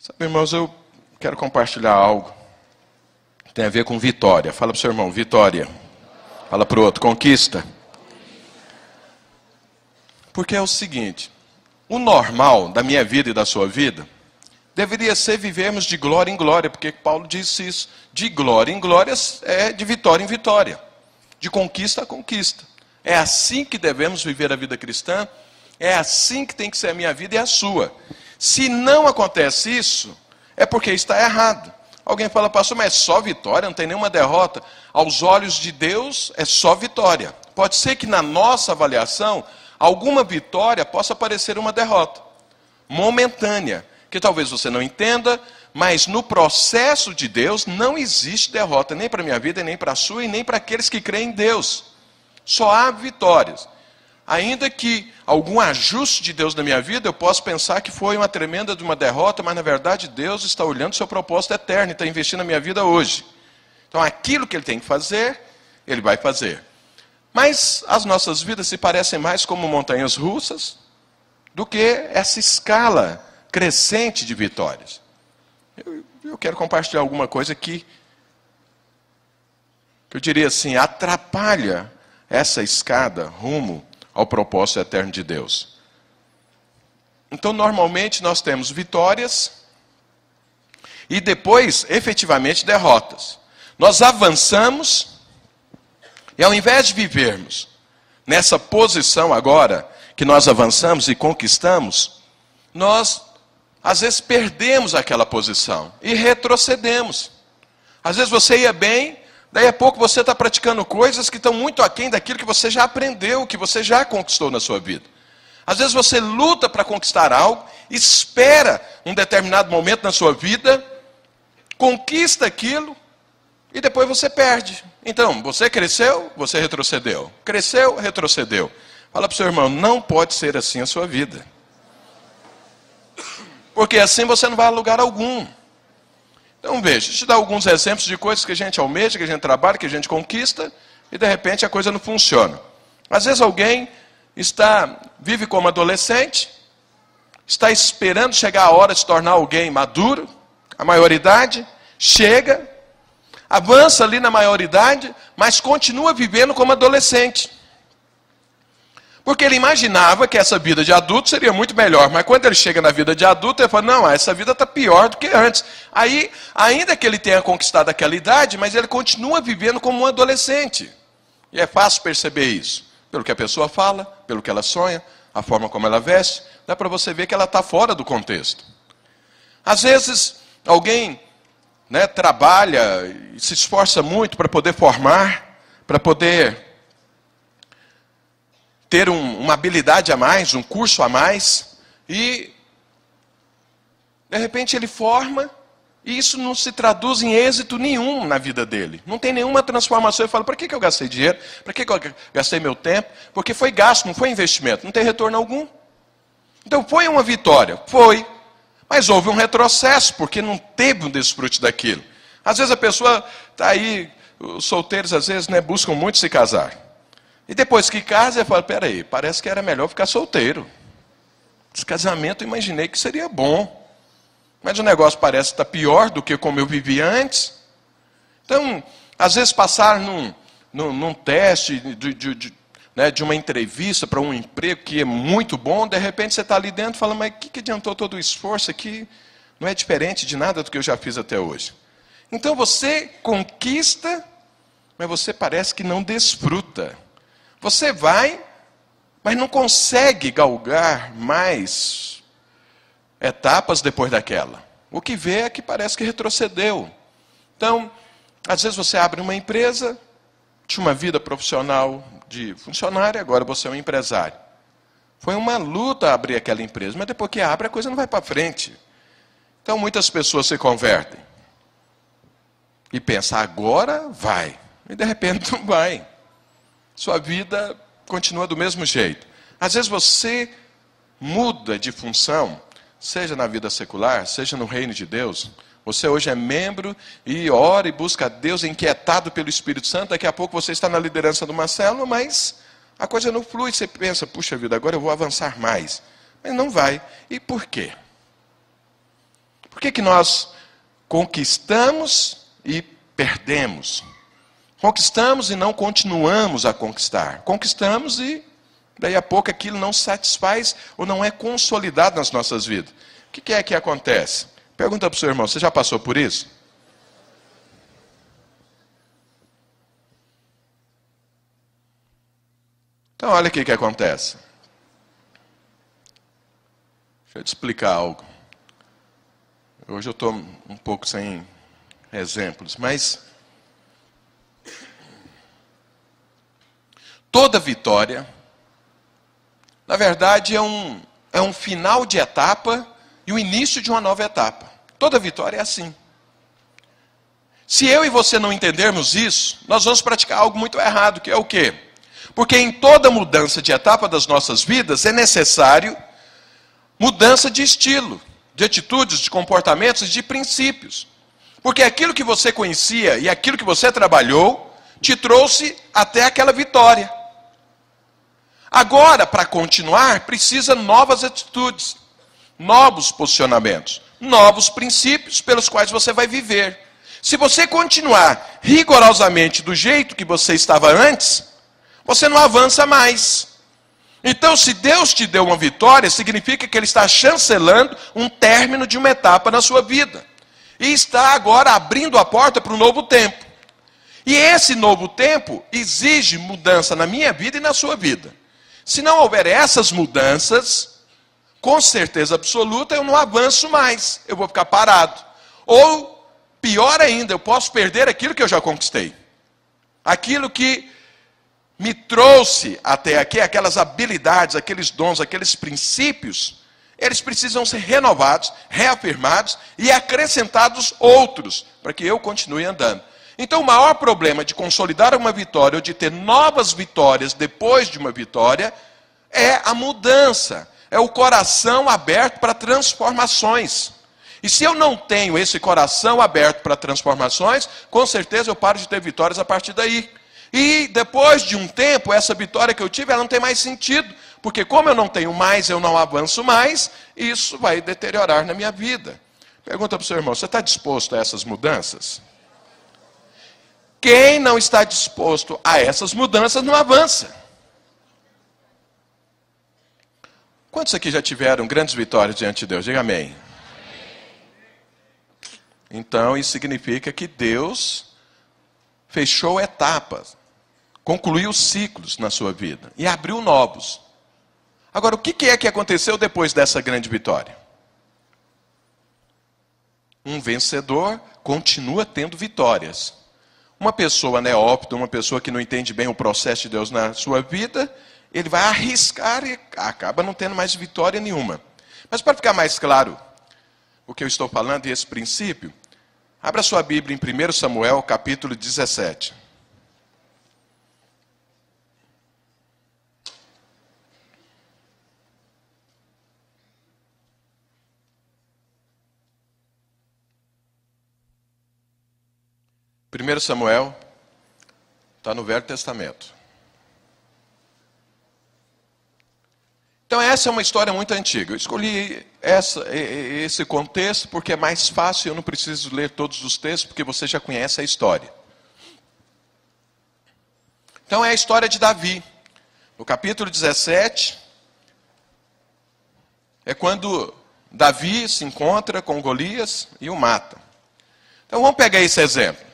Sabe, irmãos, eu quero compartilhar algo que tem a ver com vitória. Fala para o seu irmão, vitória. Fala para o outro, conquista. Porque é o seguinte, o normal da minha vida e da sua vida deveria ser vivermos de glória em glória, porque Paulo disse isso. De glória em glória é de vitória em vitória, de conquista a conquista. É assim que devemos viver a vida cristã, é assim que tem que ser a minha vida e a sua. Se não acontece isso, é porque está errado. Alguém fala, pastor, mas é só vitória, não tem nenhuma derrota. Aos olhos de Deus, é só vitória. Pode ser que na nossa avaliação, alguma vitória possa parecer uma derrota momentânea, que talvez você não entenda, mas no processo de Deus não existe derrota, nem para a minha vida, nem para a sua, e nem para aqueles que creem em Deus. Só há vitórias. Ainda que algum ajuste de Deus na minha vida, eu posso pensar que foi uma tremenda de uma derrota, mas na verdade Deus está olhando o seu propósito eterno e está investindo na minha vida hoje. Então aquilo que Ele tem que fazer, Ele vai fazer. Mas as nossas vidas se parecem mais como montanhas russas do que essa escala crescente de vitórias. Eu quero compartilhar alguma coisa que eu diria assim, atrapalha essa escada rumo ao propósito eterno de Deus. Então, normalmente, nós temos vitórias e depois, efetivamente, derrotas. Nós avançamos e ao invés de vivermos nessa posição agora, que nós avançamos e conquistamos, nós, às vezes, perdemos aquela posição e retrocedemos. Às vezes você ia bem, daí a pouco você está praticando coisas que estão muito aquém daquilo que você já aprendeu, que você já conquistou na sua vida. Às vezes você luta para conquistar algo, espera um determinado momento na sua vida, conquista aquilo e depois você perde. Então, você cresceu, você retrocedeu. Cresceu, retrocedeu. Fala para o seu irmão, não pode ser assim a sua vida. Porque assim você não vai a lugar algum. Então veja, deixa eu te dar alguns exemplos de coisas que a gente almeja, que a gente trabalha, que a gente conquista, e de repente a coisa não funciona. Às vezes alguém vive como adolescente, está esperando chegar a hora de se tornar alguém maduro, a maioridade, chega, avança ali na maioridade, mas continua vivendo como adolescente. Porque ele imaginava que essa vida de adulto seria muito melhor. Mas quando ele chega na vida de adulto, ele fala, não, essa vida está pior do que antes. Aí, ainda que ele tenha conquistado aquela idade, mas ele continua vivendo como um adolescente. E é fácil perceber isso. Pelo que a pessoa fala, pelo que ela sonha, a forma como ela veste, dá para você ver que ela está fora do contexto. Às vezes, alguém trabalha e se esforça muito para poder formar, para poder ter uma habilidade a mais, um curso a mais, e de repente ele forma, e isso não se traduz em êxito nenhum na vida dele. Não tem nenhuma transformação. Ele fala, para que eu gastei dinheiro? Para que eu gastei meu tempo? Porque foi gasto, não foi investimento, não tem retorno algum. Então foi uma vitória? Foi. Mas houve um retrocesso, porque não teve um desfrute daquilo. Às vezes a pessoa está aí, os solteiros às vezes buscam muito se casar. E depois que casa, eu falo, peraí, parece que era melhor ficar solteiro. Esse casamento eu imaginei que seria bom. Mas o negócio parece estar pior do que como eu vivia antes. Então, às vezes passar num teste de uma entrevista para um emprego que é muito bom, de repente você está ali dentro e fala, mas o que adiantou todo o esforço aqui? Não é diferente de nada do que eu já fiz até hoje. Então você conquista, mas você parece que não desfruta. Você vai, mas não consegue galgar mais etapas depois daquela. O que vê é que parece que retrocedeu. Então, às vezes você abre uma empresa, tinha uma vida profissional de funcionário, agora você é um empresário. Foi uma luta abrir aquela empresa, mas depois que abre, a coisa não vai para frente. Então, muitas pessoas se convertem. E pensam, agora vai. E de repente não vai. Sua vida continua do mesmo jeito. Às vezes você muda de função, seja na vida secular, seja no reino de Deus. Você hoje é membro e ora e busca a Deus inquietado pelo Espírito Santo. Daqui a pouco você está na liderança de uma célula, mas a coisa não flui. Você pensa, puxa vida, agora eu vou avançar mais. Mas não vai. E por quê? Por que nós conquistamos e perdemos? Conquistamos e não continuamos a conquistar. Conquistamos e daí a pouco aquilo não satisfaz ou não é consolidado nas nossas vidas. O que é que acontece? Pergunta para o seu irmão, você já passou por isso? Então olha o que acontece. Deixa eu te explicar algo. Hoje eu estou um pouco sem exemplos, mas toda vitória, na verdade, é um final de etapa e o início de uma nova etapa. Toda vitória é assim. Se eu e você não entendermos isso, nós vamos praticar algo muito errado, que é o quê? Porque em toda mudança de etapa das nossas vidas é necessário mudança de estilo, de atitudes, de comportamentos, de princípios. Porque aquilo que você conhecia e aquilo que você trabalhou te trouxe até aquela vitória. Agora, para continuar, precisa novas atitudes, novos posicionamentos, novos princípios pelos quais você vai viver. Se você continuar rigorosamente do jeito que você estava antes, você não avança mais. Então, se Deus te deu uma vitória, significa que Ele está chancelando um término de uma etapa na sua vida. E está agora abrindo a porta para um novo tempo. E esse novo tempo exige mudança na minha vida e na sua vida. Se não houver essas mudanças, com certeza absoluta, eu não avanço mais. Eu vou ficar parado. Ou, pior ainda, eu posso perder aquilo que eu já conquistei. Aquilo que me trouxe até aqui, aquelas habilidades, aqueles dons, aqueles princípios, eles precisam ser renovados, reafirmados e acrescentados outros, para que eu continue andando. Então, o maior problema de consolidar uma vitória, ou de ter novas vitórias depois de uma vitória, é a mudança, é o coração aberto para transformações. E se eu não tenho esse coração aberto para transformações, com certeza eu paro de ter vitórias a partir daí. E depois de um tempo, essa vitória que eu tive, ela não tem mais sentido. Porque como eu não tenho mais, eu não avanço mais, isso vai deteriorar na minha vida. Pergunta para o seu irmão, você está disposto a essas mudanças? Quem não está disposto a essas mudanças não avança. Quantos aqui já tiveram grandes vitórias diante de Deus? Diga amém. Então, isso significa que Deus fechou etapas, concluiu ciclos na sua vida e abriu novos. Agora, o que é que aconteceu depois dessa grande vitória? Um vencedor continua tendo vitórias. Uma pessoa neófita, uma pessoa que não entende bem o processo de Deus na sua vida, ele vai arriscar e acaba não tendo mais vitória nenhuma. Mas para ficar mais claro o que eu estou falando e esse princípio, abra sua Bíblia em 1 Samuel, capítulo 17. Primeiro Samuel está no Velho Testamento. Então essa é uma história muito antiga. Eu escolhi esse contexto porque é mais fácil, eu não preciso ler todos os textos, porque você já conhece a história. Então é a história de Davi. No capítulo 17, é quando Davi se encontra com Golias e o mata. Então vamos pegar esse exemplo.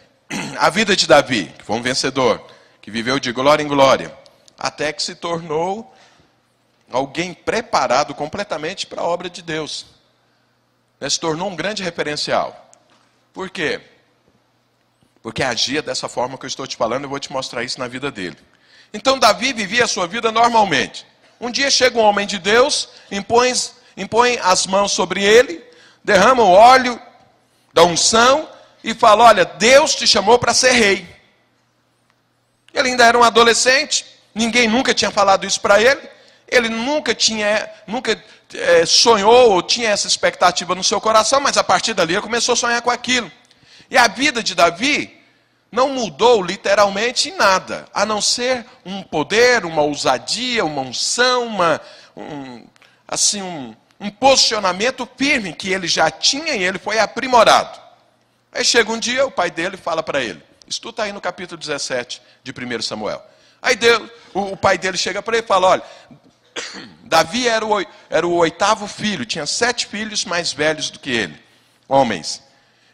A vida de Davi, que foi um vencedor, que viveu de glória em glória, até que se tornou alguém preparado completamente para a obra de Deus. Se tornou um grande referencial. Por quê? Porque agia dessa forma que eu estou te falando, eu vou te mostrar isso na vida dele. Então Davi vivia a sua vida normalmente. Um dia chega um homem de Deus, impõe as mãos sobre ele, derrama o óleo da unção e fala, olha, Deus te chamou para ser rei. Ele ainda era um adolescente, ninguém nunca tinha falado isso para ele, ele nunca sonhou ou tinha essa expectativa no seu coração, mas a partir dali ele começou a sonhar com aquilo. E a vida de Davi não mudou literalmente em nada, a não ser um poder, uma ousadia, uma unção, um posicionamento firme que ele já tinha e ele foi aprimorado. Aí chega um dia, o pai dele fala para ele, isso está aí no capítulo 17 de 1 Samuel. Aí o pai dele chega para ele e fala, olha, Davi era o 8º filho, tinha 7 filhos mais velhos do que ele, homens.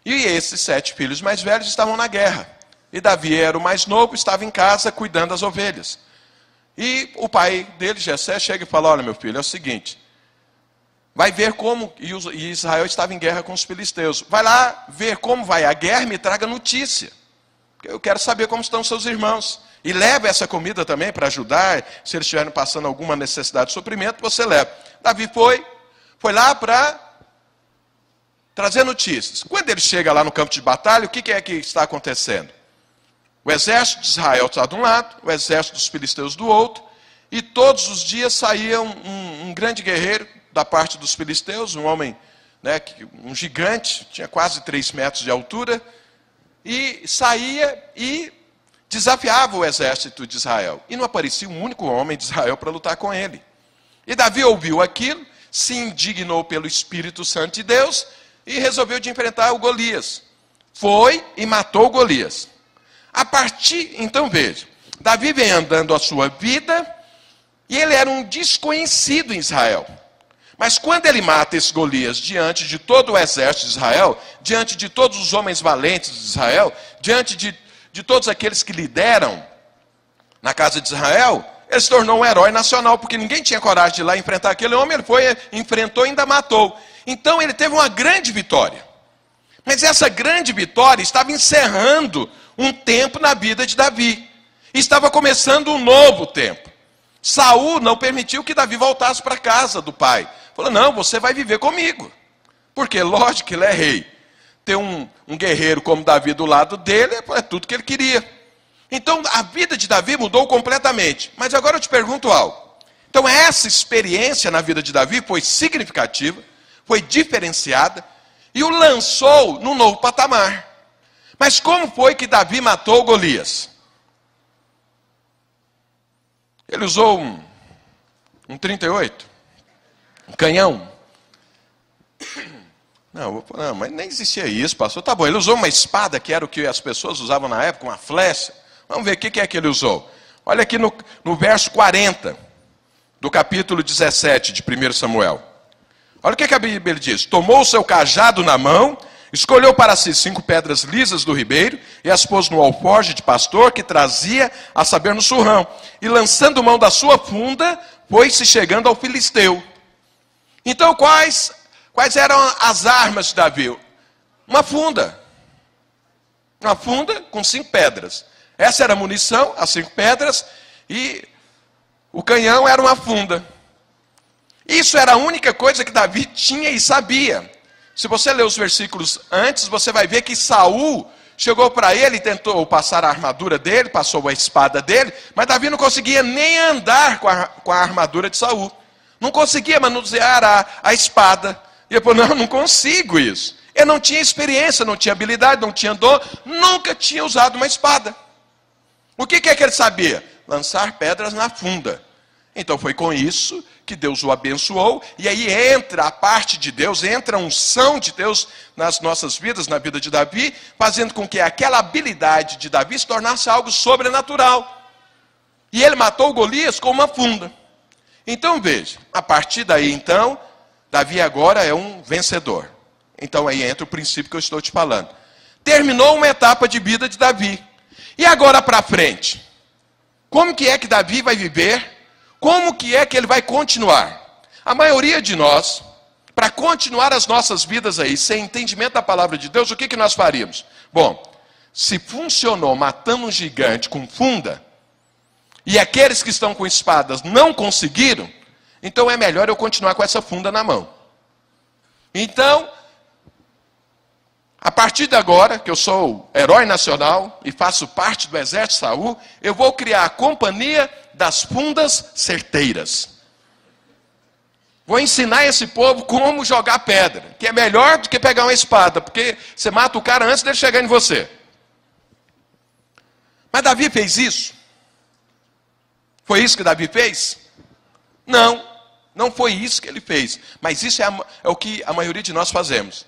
E esses 7 filhos mais velhos estavam na guerra. E Davi era o mais novo, estava em casa cuidando das ovelhas. E o pai dele, Jessé, chega e fala, olha meu filho, é o seguinte, vai ver como, e Israel estava em guerra com os filisteus, vai lá ver como vai a guerra e me traga notícia. Eu quero saber como estão seus irmãos. E leva essa comida também para ajudar, se eles estiverem passando alguma necessidade de suprimento, você leva. Davi foi lá para trazer notícias. Quando ele chega lá no campo de batalha, o que é que está acontecendo? O exército de Israel está de um lado, o exército dos filisteus do outro, e todos os dias saía um grande guerreiro da parte dos filisteus, um homem, né, um gigante, tinha quase 3 metros de altura, e saía e desafiava o exército de Israel. E não aparecia um único homem de Israel para lutar com ele. E Davi ouviu aquilo, se indignou pelo Espírito Santo de Deus e resolveu de enfrentar o Golias. Foi e matou o Golias. A partir, então veja, Davi vem andando a sua vida e ele era um desconhecido em Israel. Mas quando ele mata esse Golias diante de todo o exército de Israel, diante de todos os homens valentes de Israel, diante de todos aqueles que lideram na casa de Israel, ele se tornou um herói nacional, porque ninguém tinha coragem de ir lá enfrentar aquele homem, ele foi, enfrentou e ainda matou. Então ele teve uma grande vitória. Mas essa grande vitória estava encerrando um tempo na vida de Davi. Estava começando um novo tempo. Saul não permitiu que Davi voltasse para a casa do pai. Falou, não, você vai viver comigo. Porque, lógico que ele é rei. Ter um guerreiro como Davi do lado dele é tudo que ele queria. Então, a vida de Davi mudou completamente. Mas agora eu te pergunto algo. Então, essa experiência na vida de Davi foi significativa, foi diferenciada, e o lançou num novo patamar. Mas como foi que Davi matou Golias? Ele usou um 38, um canhão. Não, mas nem existia isso, pastor. Tá bom, ele usou uma espada, que era o que as pessoas usavam na época, uma flecha. Vamos ver o que é que ele usou. Olha aqui no verso 40, do capítulo 17 de 1 Samuel. Olha o que a Bíblia diz. Tomou o seu cajado na mão, escolheu para si 5 pedras lisas do ribeiro e as pôs no alforje de pastor que trazia, a saber, no surrão. E lançando mão da sua funda, foi-se chegando ao filisteu. Então, quais eram as armas de Davi? Uma funda. Uma funda com 5 pedras. Essa era a munição, as 5 pedras, e o canhão era uma funda. Isso era a única coisa que Davi tinha e sabia. Se você ler os versículos antes, você vai ver que Saul chegou para ele e tentou passar a armadura dele, passou a espada dele, mas Davi não conseguia nem andar com a armadura de Saul. Não conseguia manusear a espada. E ele falou, não consigo isso. Ele não tinha experiência, não tinha habilidade, não tinha dom, nunca tinha usado uma espada. O que é que ele sabia? Lançar pedras na funda. Então foi com isso que Deus o abençoou, e aí entra a parte de Deus, entra a unção de Deus nas nossas vidas, na vida de Davi, fazendo com que aquela habilidade de Davi se tornasse algo sobrenatural. E ele matou Golias com uma funda. Então veja, a partir daí então, Davi agora é um vencedor. Então aí entra o princípio que eu estou te falando. Terminou uma etapa de vida de Davi. E agora para frente? Como que é que Davi vai viver? Como que é que ele vai continuar? A maioria de nós, para continuar as nossas vidas aí, sem entendimento da palavra de Deus, o que nós faríamos? Bom, se funcionou matando um gigante com funda, e aqueles que estão com espadas não conseguiram, então é melhor eu continuar com essa funda na mão. Então, a partir de agora, que eu sou herói nacional e faço parte do exército de Saul, eu vou criar a companhia das fundas certeiras. Vou ensinar esse povo como jogar pedra, que é melhor do que pegar uma espada, porque você mata o cara antes dele chegar em você. Mas Davi fez isso? Foi isso que Davi fez? Não. Não foi isso que ele fez. Mas isso é o que a maioria de nós fazemos.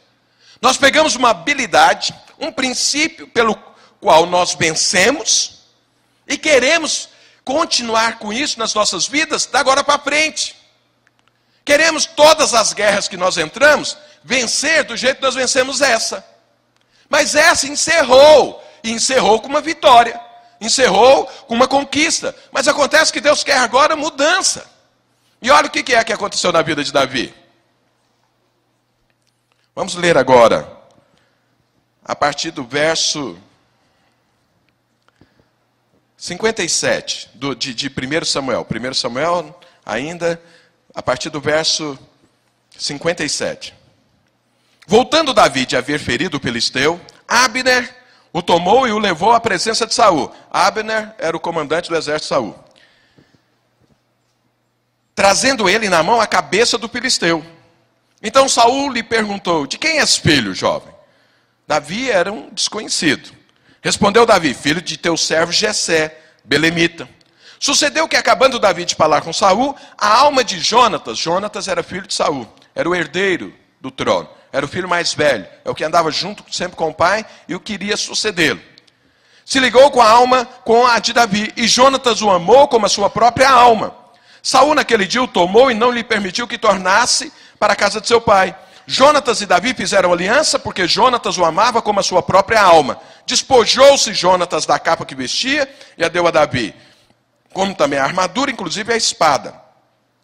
Nós pegamos uma habilidade, um princípio pelo qual nós vencemos e queremos continuar com isso nas nossas vidas da agora para frente. Queremos todas as guerras que nós entramos, vencer do jeito que nós vencemos essa. Mas essa encerrou, e encerrou com uma vitória. Encerrou com uma conquista. Mas acontece que Deus quer agora mudança. E olha o que é que aconteceu na vida de Davi. Vamos ler agora, a partir do verso 57 de 1 Samuel. 1 Samuel, ainda, a partir do verso 57. Voltando Davi de haver ferido o filisteu, Abner o tomou e o levou à presença de Saul. Abner era o comandante do exército de Saul. Trazendo ele na mão a cabeça do filisteu. Então Saul lhe perguntou: de quem és filho, jovem? Davi era um desconhecido. Respondeu Davi: filho de teu servo Jessé, belemita. Sucedeu que, acabando Davi de falar com Saul, a alma de Jonatas era filho de Saul, era o herdeiro do trono, era o filho mais velho, é o que andava junto sempre com o pai e o queria sucedê-lo. Se ligou com a alma com a de Davi, e Jonatas o amou como a sua própria alma. Saul naquele dia o tomou e não lhe permitiu que tornasse para a casa de seu pai. Jonatas e Davi fizeram aliança, porque Jonatas o amava como a sua própria alma. Despojou-se Jonatas da capa que vestia e a deu a Davi, como também a armadura, inclusive a espada,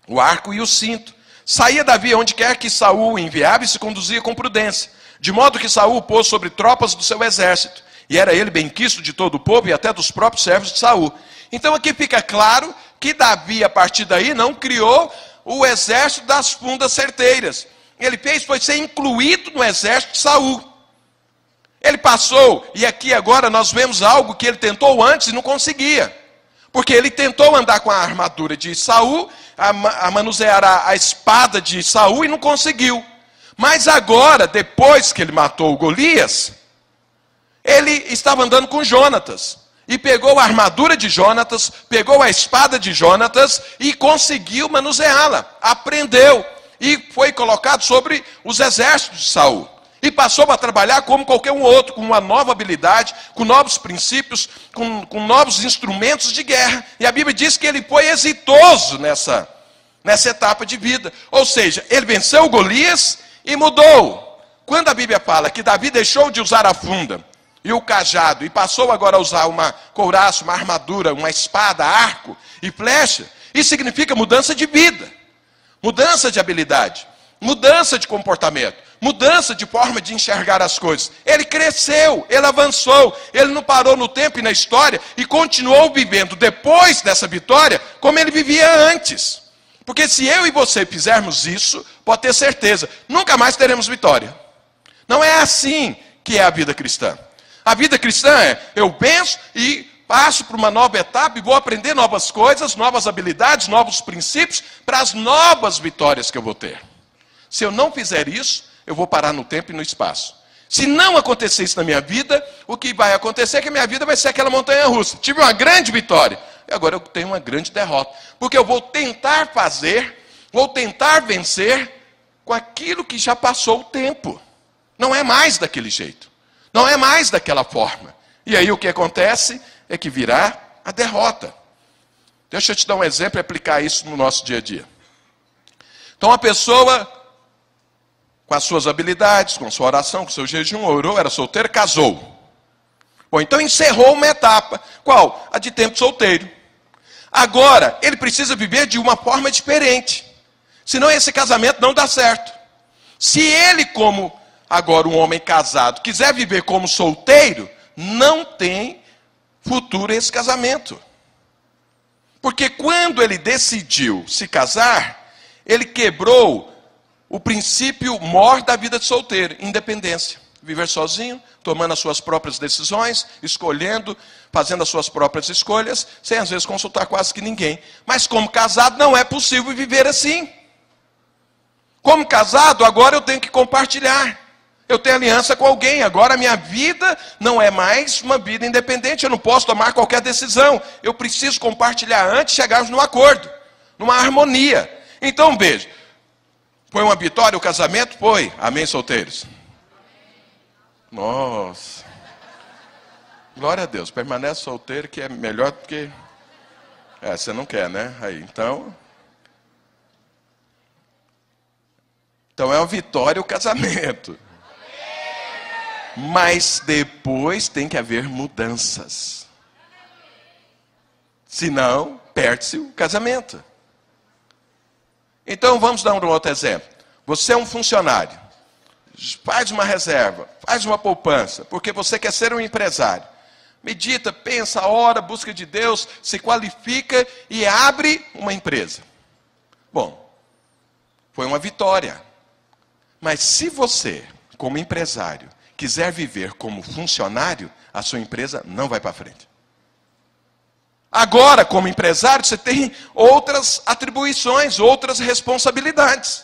o arco e o cinto. Saía Davi onde quer que Saul o enviava e se conduzia com prudência, de modo que Saul o pôs sobre tropas do seu exército, e era ele benquisto de todo o povo e até dos próprios servos de Saul. Então aqui fica claro que Davi, a partir daí, não criou o exército das fundas certeiras. Ele fez foi ser incluído no exército de Saul. Ele passou, e aqui agora nós vemos algo que ele tentou antes e não conseguia. Porque ele tentou andar com a armadura de Saul, a manusear a espada de Saul e não conseguiu. Mas agora, depois que ele matou o Golias, ele estava andando com Jonatas. E pegou a armadura de Jonatas, pegou a espada de Jonatas e conseguiu manuseá-la. Aprendeu e foi colocado sobre os exércitos de Saul. E passou a trabalhar como qualquer um outro, com uma nova habilidade, com novos princípios, com novos instrumentos de guerra. E a Bíblia diz que ele foi exitoso nessa etapa de vida. Ou seja, ele venceu o Golias e mudou. Quando a Bíblia fala que Davi deixou de usar a funda e o cajado, e passou agora a usar uma couraça, uma armadura, uma espada, arco e flecha, isso significa mudança de vida, mudança de habilidade, mudança de comportamento, mudança de forma de enxergar as coisas. Ele cresceu, ele avançou, ele não parou no tempo e na história e continuou vivendo depois dessa vitória como ele vivia antes. Porque se eu e você fizermos isso, pode ter certeza, nunca mais teremos vitória. Não é assim que é a vida cristã. A vida cristã é, eu penso e passo por uma nova etapa e vou aprender novas coisas, novas habilidades, novos princípios, para as novas vitórias que eu vou ter. Se eu não fizer isso, eu vou parar no tempo e no espaço. Se não acontecer isso na minha vida, o que vai acontecer é que a minha vida vai ser aquela montanha russa. Tive uma grande vitória, e agora eu tenho uma grande derrota. Porque eu vou tentar fazer, vou tentar vencer com aquilo que já passou o tempo. Não é mais daquele jeito. Não é mais daquela forma. E aí o que acontece é que virá a derrota. Deixa eu te dar um exemplo e aplicar isso no nosso dia a dia. Então a pessoa, com as suas habilidades, com a sua oração, com o seu jejum, orou, era solteiro, casou. Bom, então encerrou uma etapa. Qual? A de tempo solteiro. Agora, ele precisa viver de uma forma diferente. Senão esse casamento não dá certo. Se ele, como agora um homem casado, quiser viver como solteiro, não tem futuro esse casamento. Porque quando ele decidiu se casar, ele quebrou o princípio maior da vida de solteiro, independência. Viver sozinho, tomando as suas próprias decisões, escolhendo, fazendo as suas próprias escolhas, sem às vezes consultar quase que ninguém. Mas como casado não é possível viver assim. Como casado, agora eu tenho que compartilhar. Eu tenho aliança com alguém, agora a minha vida não é mais uma vida independente, eu não posso tomar qualquer decisão. Eu preciso compartilhar antes de chegarmos num acordo, numa harmonia. Então, veja. Foi uma vitória o casamento? Foi. Amém, solteiros? Nossa. Glória a Deus. Permanece solteiro, que é melhor do que... você não quer, né? Aí, então é uma vitória o casamento. Mas depois tem que haver mudanças. Senão, perde-se o casamento. Então, vamos dar um outro exemplo. Você é um funcionário. Faz uma reserva, faz uma poupança, porque você quer ser um empresário. Medita, pensa, ora, busca de Deus, se qualifica e abre uma empresa. Bom, foi uma vitória. Mas se você, como empresário, quiser viver como funcionário, a sua empresa não vai para frente. Agora, como empresário, você tem outras atribuições, outras responsabilidades.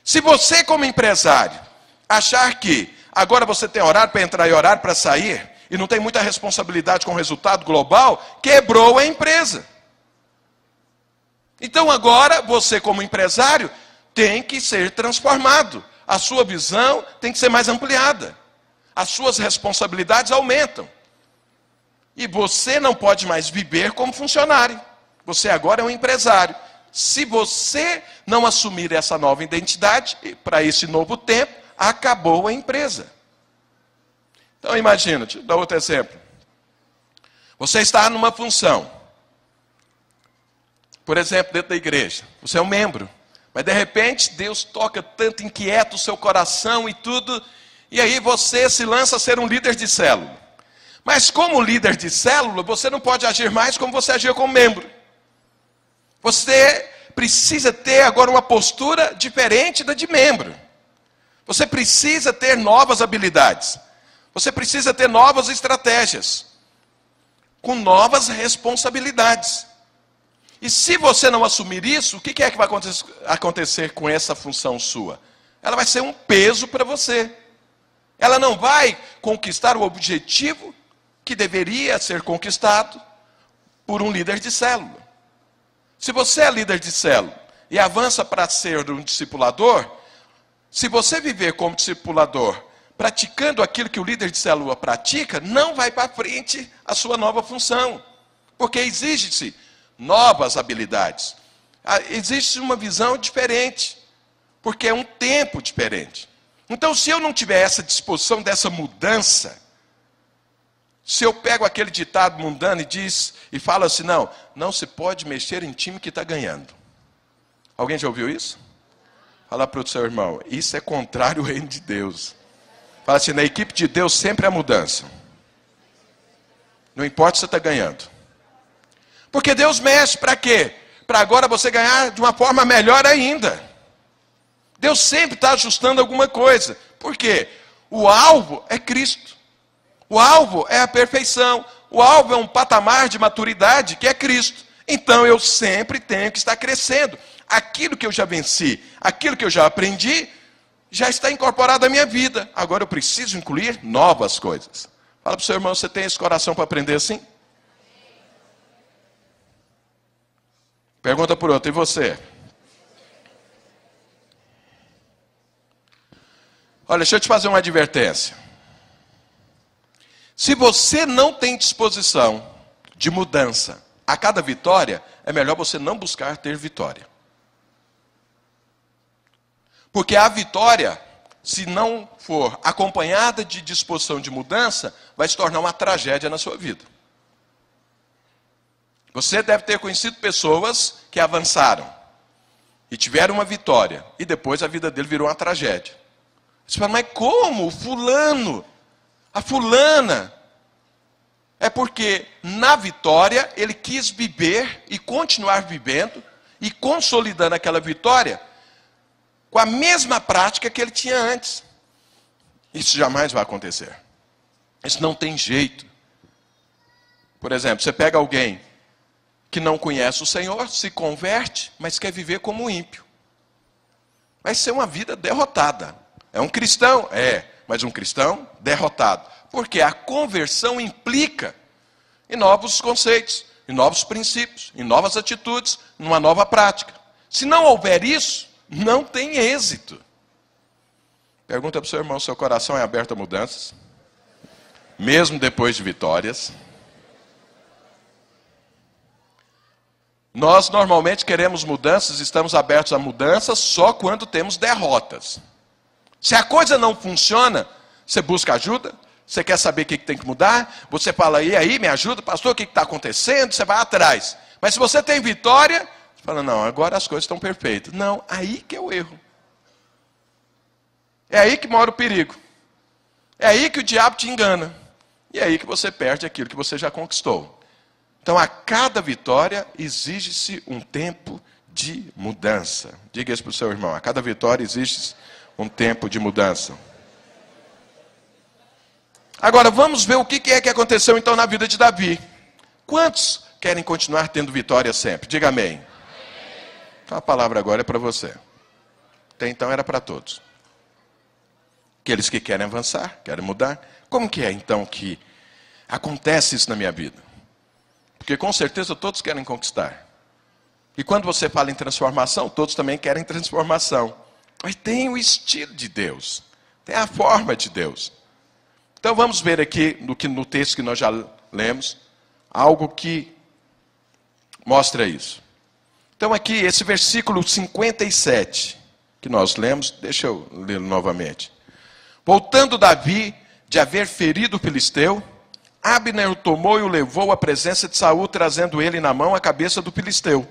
Se você, como empresário, achar que agora você tem horário para entrar e horário para sair, e não tem muita responsabilidade com o resultado global, quebrou a empresa. Então agora, você como empresário, tem que ser transformado. A sua visão tem que ser mais ampliada. As suas responsabilidades aumentam. E você não pode mais viver como funcionário. Você agora é um empresário. Se você não assumir essa nova identidade, para esse novo tempo, acabou a empresa. Então imagina, deixa eu dar outro exemplo. Você está numa função. Por exemplo, dentro da igreja. Você é um membro. Mas de repente, Deus toca tanto, inquieta o seu coração e tudo. E aí você se lança a ser um líder de célula. Mas como líder de célula, você não pode agir mais como você agia como membro. Você precisa ter agora uma postura diferente da de membro. Você precisa ter novas habilidades. Você precisa ter novas estratégias. Com novas responsabilidades. E se você não assumir isso, o que é que vai acontecer com essa função sua? Ela vai ser um peso para você. Ela não vai conquistar o objetivo que deveria ser conquistado por um líder de célula. Se você é líder de célula e avança para ser um discipulador, se você viver como discipulador, praticando aquilo que o líder de célula pratica, não vai para frente a sua nova função. Porque exige-se novas habilidades. Existe uma visão diferente. Porque é um tempo diferente. Então, se eu não tiver essa disposição dessa mudança, se eu pego aquele ditado mundano e falo assim, não se pode mexer em time que está ganhando. Alguém já ouviu isso? Fala para o seu irmão, isso é contrário ao reino de Deus. Fala assim, na equipe de Deus sempre há mudança. Não importa se você está ganhando. Porque Deus mexe para quê? Para agora você ganhar de uma forma melhor ainda. Deus sempre está ajustando alguma coisa. Por quê? O alvo é Cristo. O alvo é a perfeição. O alvo é um patamar de maturidade que é Cristo. Então eu sempre tenho que estar crescendo. Aquilo que eu já venci, aquilo que eu já aprendi, já está incorporado à minha vida. Agora eu preciso incluir novas coisas. Fala para o seu irmão, você tem esse coração para aprender assim? Pergunta por outro, e você? Olha, deixa eu te fazer uma advertência. Se você não tem disposição de mudança a cada vitória, é melhor você não buscar ter vitória. Porque a vitória, se não for acompanhada de disposição de mudança, vai se tornar uma tragédia na sua vida. Você deve ter conhecido pessoas que avançaram e tiveram uma vitória, e depois a vida dele virou uma tragédia. Você fala, mas como? O fulano, a fulana. É porque na vitória ele quis viver e continuar vivendo e consolidando aquela vitória com a mesma prática que ele tinha antes. Isso jamais vai acontecer. Isso não tem jeito. Por exemplo, você pega alguém que não conhece o Senhor, se converte, mas quer viver como um ímpio. Vai ser uma vida derrotada. É um cristão? É, mas um cristão derrotado. Porque a conversão implica em novos conceitos, em novos princípios, em novas atitudes, numa nova prática. Se não houver isso, não tem êxito. Pergunta para o seu irmão, seu coração é aberto a mudanças? Mesmo depois de vitórias? Nós normalmente queremos mudanças, estamos abertos a mudanças só quando temos derrotas. Se a coisa não funciona, você busca ajuda, você quer saber o que tem que mudar, você fala, e aí, me ajuda, pastor, o que está acontecendo? Você vai atrás. Mas se você tem vitória, você fala, não, agora as coisas estão perfeitas. Não, aí que é o erro. É aí que mora o perigo. É aí que o diabo te engana. E é aí que você perde aquilo que você já conquistou. Então, a cada vitória, exige-se um tempo de mudança. Diga isso para o seu irmão. A cada vitória, exige-se um tempo de mudança. Agora, vamos ver o que é que aconteceu, então, na vida de Davi. Quantos querem continuar tendo vitória sempre? Diga amém. Então, a palavra agora é para você. Até então, era para todos. Aqueles que querem avançar, querem mudar. Como que é, então, que acontece isso na minha vida? Porque com certeza todos querem conquistar. E quando você fala em transformação, todos também querem transformação. Mas tem o estilo de Deus. Tem a forma de Deus. Então vamos ver aqui no texto que nós já lemos, algo que mostra isso. Então aqui, esse versículo 57 que nós lemos, deixa eu ler novamente. Voltando Davi de haver ferido o filisteu, Abner o tomou e o levou à presença de Saul, trazendo ele na mão a cabeça do filisteu.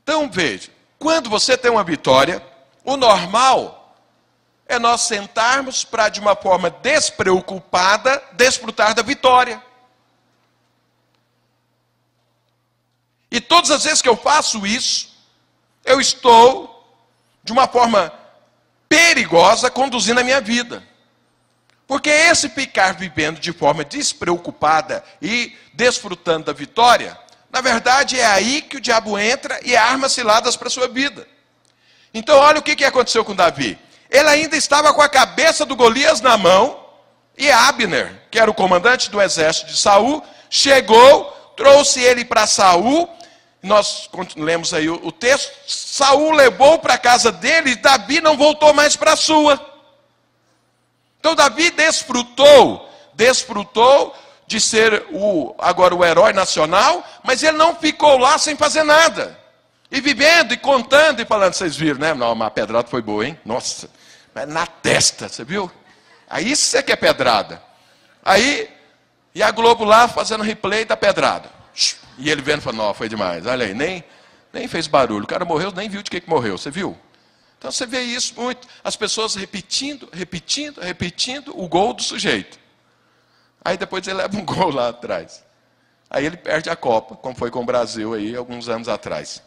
Então veja, quando você tem uma vitória, o normal é nós sentarmos para, de uma forma despreocupada, desfrutar da vitória. E todas as vezes que eu faço isso, eu estou, de uma forma perigosa, conduzindo a minha vida. Porque esse ficar vivendo de forma despreocupada e desfrutando da vitória, na verdade é aí que o diabo entra e arma ciladas para a sua vida. Então olha o que aconteceu com Davi. Ele ainda estava com a cabeça do Golias na mão, e Abner, que era o comandante do exército de Saul, chegou, trouxe ele para Saul. Nós lemos aí o texto. Saul levou para a casa dele e Davi não voltou mais para a sua. Então Davi desfrutou de ser agora o herói nacional, mas ele não ficou lá sem fazer nada. E vivendo, e contando, e falando, vocês viram, né? Não, mas a pedrada foi boa, hein? Nossa, mas na testa, você viu? Aí isso é que é pedrada. Aí, e a Globo lá fazendo replay da pedrada. E ele vendo e falando, não, foi demais, olha aí, nem fez barulho. O cara morreu, nem viu de que morreu, você viu? Então você vê isso muito, as pessoas repetindo o gol do sujeito. Aí depois ele leva um gol lá atrás. Aí ele perde a Copa, como foi com o Brasil aí alguns anos atrás.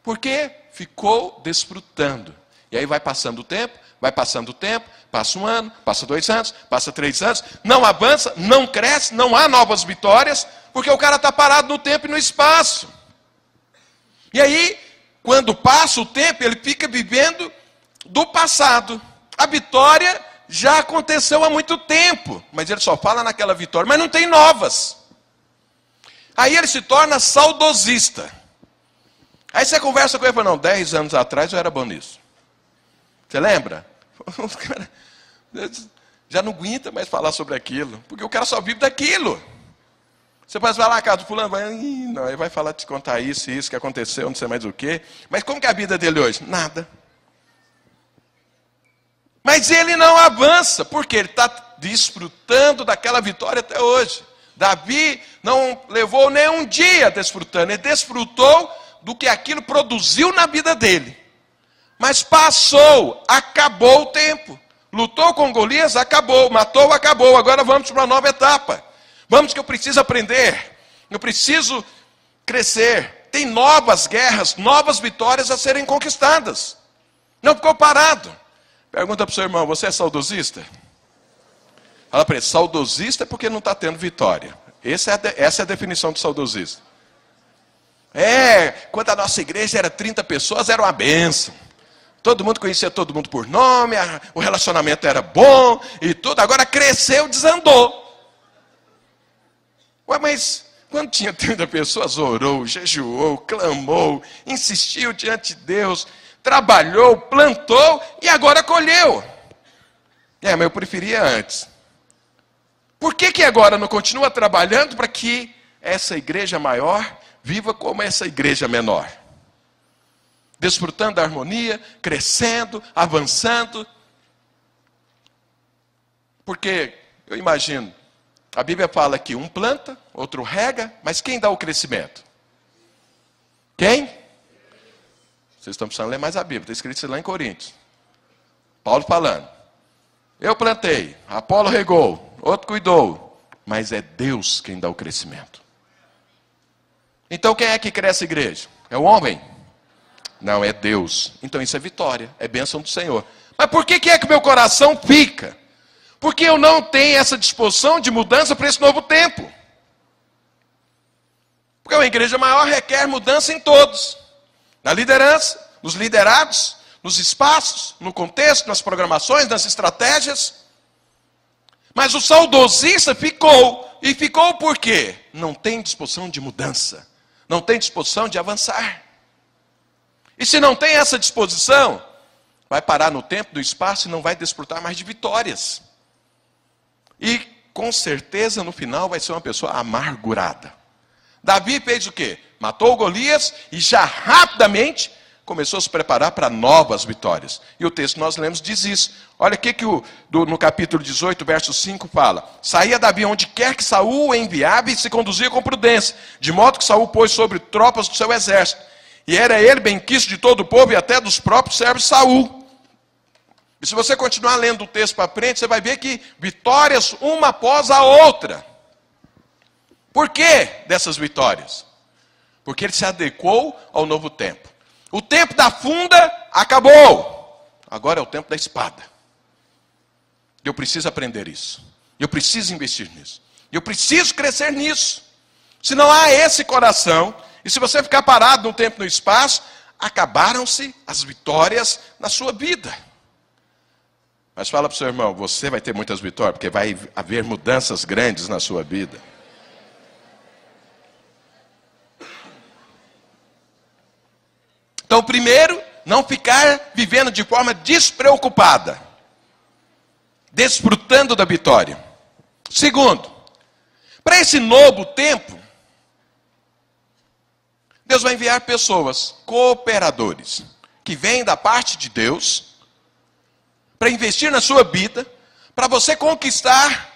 Porque ficou desfrutando. E aí vai passando o tempo, passa um ano, passa 2 anos, passa 3 anos, não avança, não cresce, não há novas vitórias, porque o cara está parado no tempo e no espaço. E aí, quando passa o tempo, ele fica vivendo do passado. A vitória já aconteceu há muito tempo, mas ele só fala naquela vitória, mas não tem novas. Aí ele se torna saudosista. Aí você conversa com ele e fala, não, 10 anos atrás eu era bom nisso. Você lembra? Os caras já não aguenta mais falar sobre aquilo, porque o cara só vive daquilo. Você pode falar, cara, do fulano, não, ele vai falar, te contar isso que aconteceu, não sei mais o quê. Mas como que é a vida dele hoje? Nada. Mas ele não avança, porque ele está desfrutando daquela vitória até hoje. Davi não levou nem um dia desfrutando, ele desfrutou do que aquilo produziu na vida dele. Mas passou, acabou o tempo. Lutou com Golias, acabou. Matou, acabou. Agora vamos para uma nova etapa. Vamos que eu preciso aprender. Eu preciso crescer. Tem novas guerras, novas vitórias a serem conquistadas. Não ficou parado. Pergunta para o seu irmão, você é saudosista? Fala para ele, saudosista é porque não está tendo vitória. Essa é a definição de saudosista. Quando a nossa igreja era 30 pessoas, era uma bênção. Todo mundo conhecia todo mundo por nome, o relacionamento era bom e tudo. Agora cresceu, desandou. Ué, mas quando tinha 30 pessoas, orou, jejuou, clamou, insistiu diante de Deus, trabalhou, plantou e agora colheu. Mas eu preferia antes. Por que agora não continua trabalhando para que essa igreja maior viva como essa igreja menor? Desfrutando da harmonia, crescendo, avançando. Porque, eu imagino, a Bíblia fala que um planta, outro rega, mas quem dá o crescimento? Quem? Vocês estão precisando ler mais a Bíblia, está escrito isso lá em Coríntios. Paulo falando. Eu plantei, Apolo regou, outro cuidou, mas é Deus quem dá o crescimento. Então quem é que cresce a igreja? É o homem? Não, é Deus. Então isso é vitória, é bênção do Senhor. Mas por que é que meu coração fica? Porque eu não tenho essa disposição de mudança para esse novo tempo. Porque uma igreja maior requer mudança em todos. Na liderança, nos liderados, nos espaços, no contexto, nas programações, nas estratégias. Mas o saudosista ficou. E ficou por quê? Não tem disposição de mudança. Não tem disposição de avançar. E se não tem essa disposição, vai parar no tempo, no espaço e não vai desfrutar mais de vitórias. E com certeza no final vai ser uma pessoa amargurada. Davi fez o quê? Matou Golias e já rapidamente começou a se preparar para novas vitórias. E o texto que nós lemos diz isso. Olha o que no capítulo 18, verso 5 fala. Saía Davi onde quer que Saul o enviava e se conduzia com prudência, de modo que Saul pôs sobre tropas do seu exército. E era ele benquisto de todo o povo e até dos próprios servos de Saul. E se você continuar lendo o texto para frente, você vai ver que vitórias uma após a outra. Por que dessas vitórias? Porque ele se adequou ao novo tempo. O tempo da funda acabou. Agora é o tempo da espada. Eu preciso aprender isso. Eu preciso investir nisso. Eu preciso crescer nisso. Se não há esse coração, e se você ficar parado no tempo e no espaço, acabaram-se as vitórias na sua vida. Mas fala para o seu irmão, você vai ter muitas vitórias, porque vai haver mudanças grandes na sua vida. Então, primeiro, não ficar vivendo de forma despreocupada, desfrutando da vitória. Segundo, para esse novo tempo, Deus vai enviar pessoas, cooperadores, que vêm da parte de Deus, para investir na sua vida, para você conquistar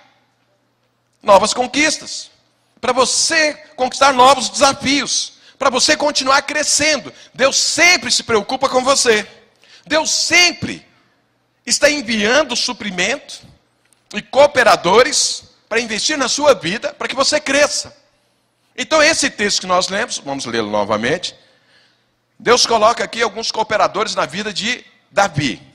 novas conquistas, para você conquistar novos desafios, para você continuar crescendo. Deus sempre se preocupa com você. Deus sempre está enviando suprimento e cooperadores para investir na sua vida, para que você cresça. Então esse texto que nós lemos, vamos lê-lo novamente. Deus coloca aqui alguns cooperadores na vida de Davi.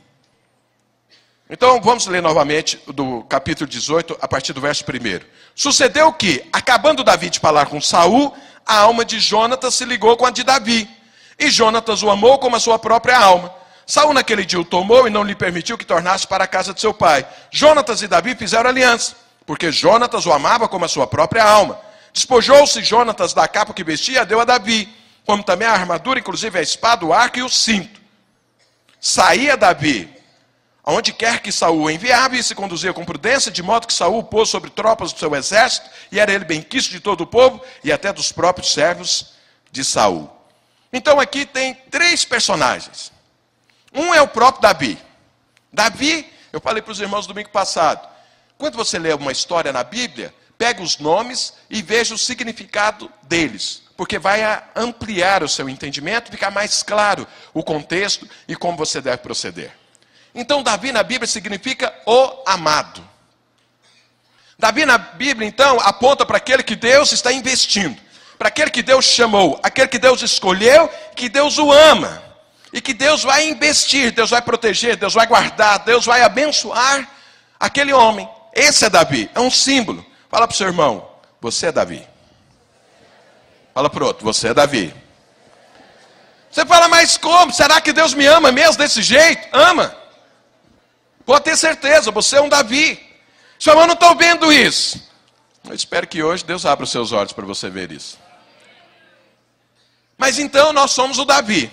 Então vamos ler novamente do capítulo 18, a partir do verso 1. Sucedeu que, acabando Davi de falar com Saul, a alma de Jonatas se ligou com a de Davi. E Jonatas o amou como a sua própria alma. Saul naquele dia o tomou e não lhe permitiu que tornasse para a casa de seu pai. Jonatas e Davi fizeram aliança, porque Jonatas o amava como a sua própria alma. Despojou-se Jonatas da capa que vestia e deu a Davi, como também a armadura, inclusive a espada, o arco e o cinto. Saía Davi aonde quer que Saul o enviava, e se conduzia com prudência, de modo que Saul o pôs sobre tropas do seu exército, e era ele benquisto de todo o povo, e até dos próprios servos de Saul. Então aqui tem 3 personagens. Um é o próprio Davi. Davi, eu falei para os irmãos domingo passado, quando você lê uma história na Bíblia, pega os nomes e veja o significado deles, porque vai ampliar o seu entendimento, ficar mais claro o contexto e como você deve proceder. Então, Davi na Bíblia significa o amado. Davi na Bíblia, então, aponta para aquele que Deus está investindo. Para aquele que Deus chamou, aquele que Deus escolheu, que Deus o ama. E que Deus vai investir, Deus vai proteger, Deus vai guardar, Deus vai abençoar aquele homem. Esse é Davi, é um símbolo. Fala para o seu irmão, você é Davi. Fala para o outro, você é Davi. Você fala, mas como? Será que Deus me ama mesmo desse jeito? Ama. Pode ter certeza, você é um Davi. Seu irmão, não estou vendo isso. Eu espero que hoje Deus abra os seus olhos para você ver isso. Mas então nós somos o Davi.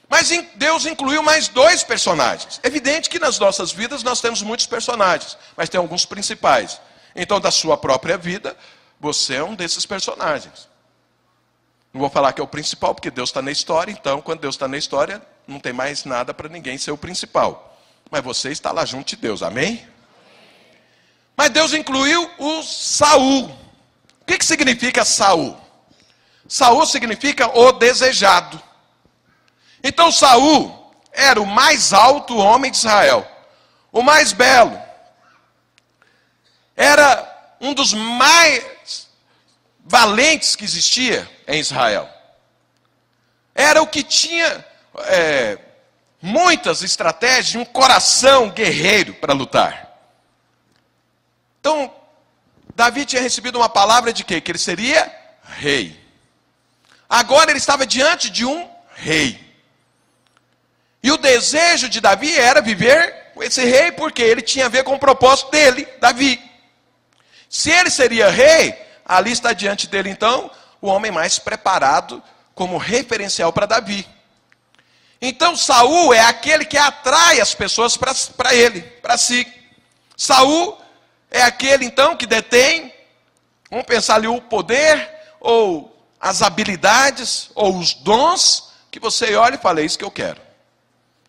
Mas Deus incluiu mais 2 personagens. É evidente que nas nossas vidas nós temos muitos personagens, mas tem alguns principais. Então, da sua própria vida, você é um desses personagens. Não vou falar que é o principal, porque Deus está na história. Então, quando Deus está na história, não tem mais nada para ninguém ser o principal. Mas você está lá junto de Deus, amém? Mas Deus incluiu o Saul. O que significa Saul? Saul significa o desejado. Então Saul era o mais alto homem de Israel, o mais belo. Era um dos mais valentes que existia em Israel. Era o que tinha muitas estratégias, um coração guerreiro para lutar. Então, Davi tinha recebido uma palavra de quê? Que ele seria rei. Agora ele estava diante de um rei. E o desejo de Davi era viver com esse rei, porque ele tinha a ver com o propósito dele, Davi. Se ele seria rei, ali está diante dele então o homem mais preparado como referencial para Davi. Então Saul é aquele que atrai as pessoas para ele, para si. Saul é aquele então que detém, vamos pensar ali, o poder, ou as habilidades, ou os dons, que você olha e fala, é isso que eu quero.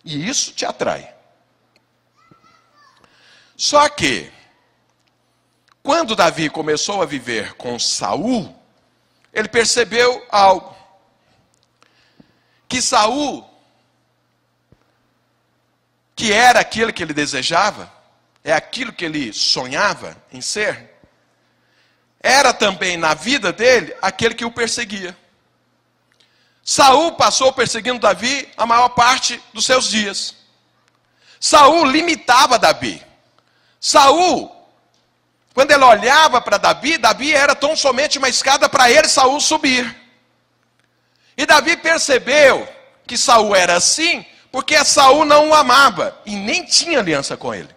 E isso te atrai. Só que, quando Davi começou a viver com Saul, ele percebeu algo. Que Saul, que era aquilo que ele desejava, é aquilo que ele sonhava em ser, era também na vida dele aquele que o perseguia. Saul passou perseguindo Davi a maior parte dos seus dias. Saul limitava Davi. Saul, quando ele olhava para Davi, Davi era tão somente uma escada para ele, Saul, subir. E Davi percebeu que Saul era assim, porque Saul não o amava e nem tinha aliança com ele.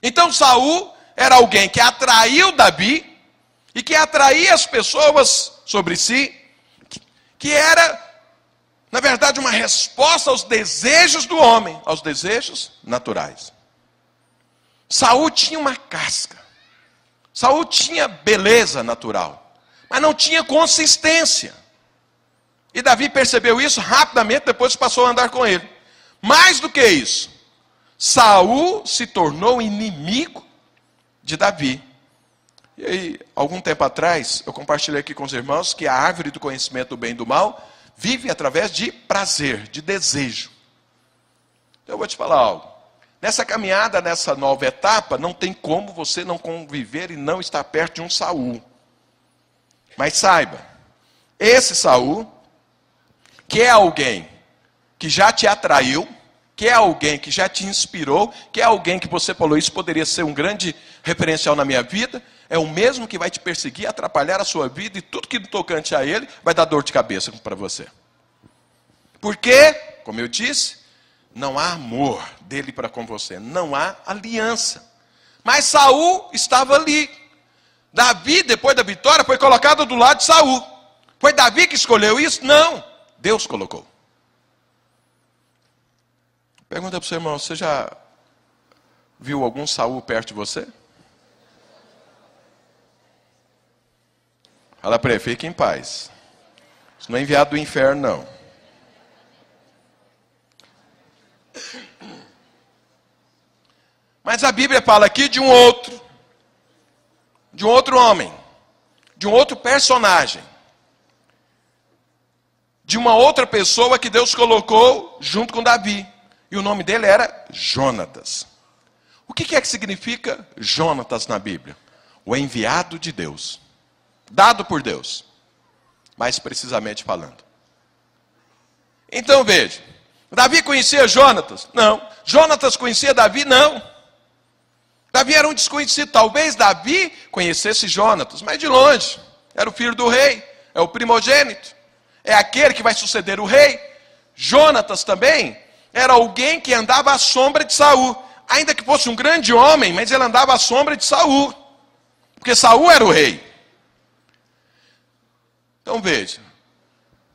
Então Saul era alguém que atraiu Davi e que atraía as pessoas sobre si, que era, na verdade, uma resposta aos desejos do homem, aos desejos naturais. Saul tinha uma casca. Saul tinha beleza natural, mas não tinha consistência. E Davi percebeu isso rapidamente, depois passou a andar com ele. Mais do que isso, Saul se tornou inimigo de Davi. E aí, algum tempo atrás, eu compartilhei aqui com os irmãos que a árvore do conhecimento do bem e do mal vive através de prazer, de desejo. Então eu vou te falar algo. Nessa caminhada, nessa nova etapa, não tem como você não conviver e não estar perto de um Saul. Mas saiba, esse Saul, que é alguém que já te atraiu, que é alguém que já te inspirou, que é alguém que você falou, isso poderia ser um grande referencial na minha vida, é o mesmo que vai te perseguir, atrapalhar a sua vida, e tudo que tocante a ele vai dar dor de cabeça para você. Porque, como eu disse, não há amor dele para com você, não há aliança. Mas Saul estava ali. Davi, depois da vitória, foi colocado do lado de Saul. Foi Davi que escolheu isso? Não, Deus colocou. Pergunta para o seu irmão, você já viu algum Saul perto de você? Fala para ele, fique em paz. Isso não é enviado do inferno, não. Mas a Bíblia fala aqui de um outro homem, de um outro personagem, de uma outra pessoa que Deus colocou junto com Davi. E o nome dele era Jonatas. O que é que significa Jonatas na Bíblia? O enviado de Deus. Dado por Deus. Mais precisamente falando. Então veja. Davi conhecia Jonatas? Não. Jonatas conhecia Davi? Não. Davi era um desconhecido. Talvez Davi conhecesse Jonatas, mas de longe. Era o filho do rei. É o primogênito. É aquele que vai suceder o rei. Jonatas também era alguém que andava à sombra de Saul. Ainda que fosse um grande homem, mas ele andava à sombra de Saul. Porque Saul era o rei. Então veja,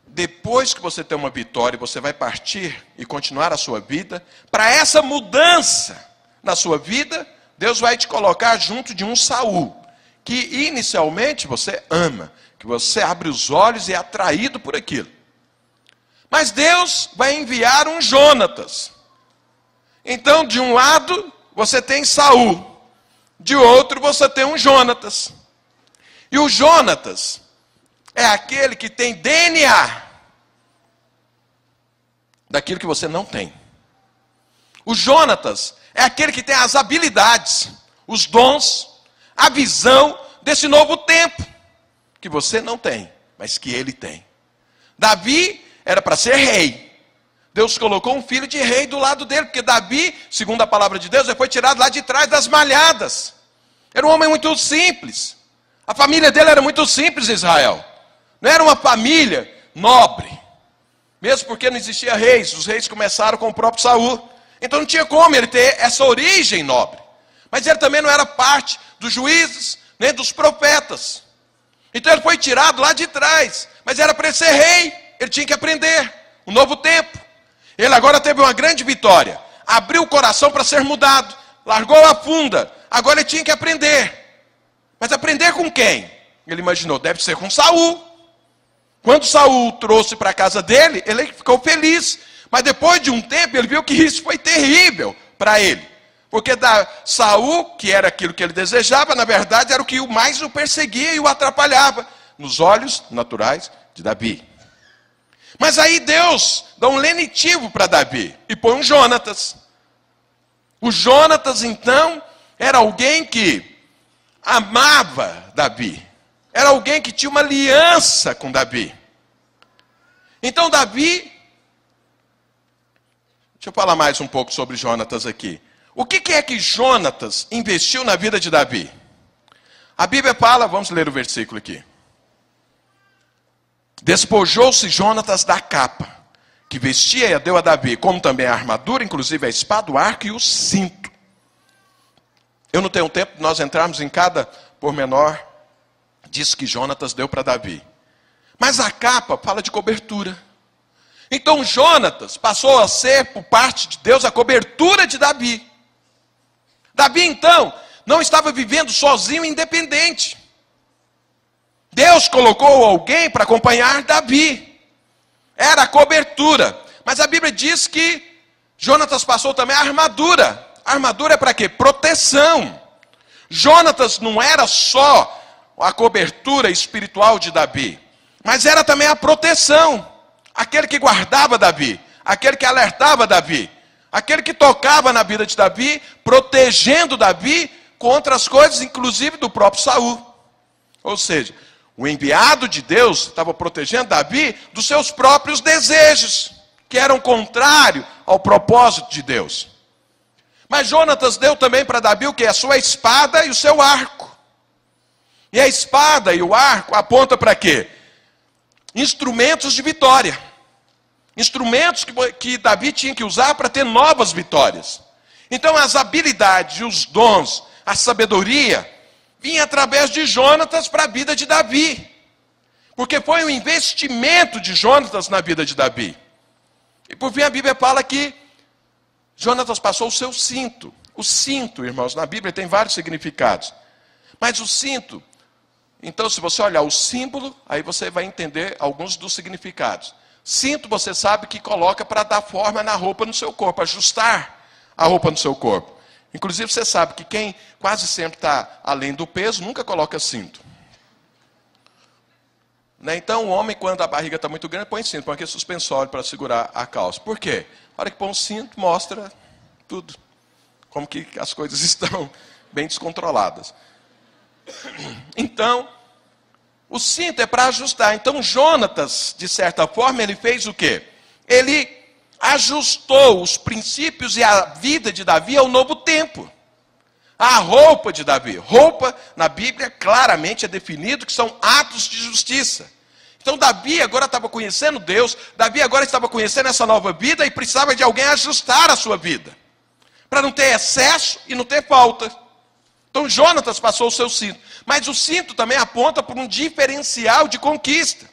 depois que você tem uma vitória, você vai partir e continuar a sua vida. Para essa mudança na sua vida, Deus vai te colocar junto de um Saul, que inicialmente você ama, que você abre os olhos e é atraído por aquilo. Mas Deus vai enviar um Jonatas. Então, de um lado, você tem Saul. De outro, você tem um Jonatas. E o Jonatas é aquele que tem DNA daquilo que você não tem. O Jonatas é aquele que tem as habilidades, os dons, a visão desse novo tempo, que você não tem, mas que ele tem. Davi era para ser rei. Deus colocou um filho de rei do lado dele, porque Davi, segundo a palavra de Deus, ele foi tirado lá de trás das malhadas. Era um homem muito simples. A família dele era muito simples, Israel. Não era uma família nobre. Mesmo porque não existia reis. Os reis começaram com o próprio Saul. Então não tinha como ele ter essa origem nobre. Mas ele também não era parte dos juízes, nem dos profetas. Então ele foi tirado lá de trás. Mas era para ele ser rei. Ele tinha que aprender um novo tempo. Ele agora teve uma grande vitória. Abriu o coração para ser mudado. Largou a funda. Agora ele tinha que aprender. Mas aprender com quem? Ele imaginou, deve ser com Saul. Quando Saul trouxe para a casa dele, ele ficou feliz. Mas depois de um tempo, ele viu que isso foi terrível para ele. Porque Saul, que era aquilo que ele desejava, na verdade era o que mais o perseguia e o atrapalhava, nos olhos naturais de Davi. Mas aí Deus dá um lenitivo para Davi e põe um Jonatas. O Jonatas, então, era alguém que amava Davi. Era alguém que tinha uma aliança com Davi. Então Davi, deixa eu falar mais um pouco sobre Jonatas aqui. O que é que Jonatas investiu na vida de Davi? A Bíblia fala, vamos ler o versículo aqui. Despojou-se Jonatas da capa, que vestia e deu a Davi, como também a armadura, inclusive a espada, o arco e o cinto. Eu não tenho tempo de nós entrarmos em cada pormenor disso que Jonatas deu para Davi. Mas a capa fala de cobertura. Então Jonatas passou a ser, por parte de Deus, a cobertura de Davi. Davi, então, não estava vivendo sozinho e independente. Deus colocou alguém para acompanhar Davi. Era a cobertura. Mas a Bíblia diz que Jonatas passou também a armadura. A armadura é para quê? Proteção. Jonatas não era só a cobertura espiritual de Davi, mas era também a proteção. Aquele que guardava Davi, aquele que alertava Davi, aquele que tocava na vida de Davi, protegendo Davi contra as coisas, inclusive do próprio Saul. Ou seja, o enviado de Deus estava protegendo Davi dos seus próprios desejos, que eram contrários ao propósito de Deus. Mas Jonatas deu também para Davi o que? A sua espada e o seu arco. E a espada e o arco apontam para quê? Instrumentos de vitória. Instrumentos que Davi tinha que usar para ter novas vitórias. Então as habilidades, os dons, a sabedoria, vinha através de Jonatas para a vida de Davi. Porque foi um investimento de Jonatas na vida de Davi. E por fim a Bíblia fala que Jonatas passou o seu cinto. O cinto, irmãos, na Bíblia tem vários significados. Mas o cinto, então se você olhar o símbolo, aí você vai entender alguns dos significados. Cinto você sabe que coloca para dar forma na roupa no seu corpo, ajustar a roupa no seu corpo. Inclusive você sabe que quem quase sempre está além do peso, nunca coloca cinto. Então o homem, quando a barriga está muito grande, põe cinto, põe aquele suspensório para segurar a calça. Por quê? A hora que põe um cinto, mostra tudo. Como que as coisas estão bem descontroladas. Então, o cinto é para ajustar. Então Jonatas, de certa forma, ele fez o quê? Ele ajustou os princípios e a vida de Davi ao novo tempo. A roupa de Davi. Roupa, na Bíblia, claramente é definido que são atos de justiça. Então Davi agora estava conhecendo Deus, Davi agora estava conhecendo essa nova vida e precisava de alguém ajustar a sua vida. Para não ter excesso e não ter falta. Então Jonatas passou o seu cinto. Mas o cinto também aponta para um diferencial de conquista.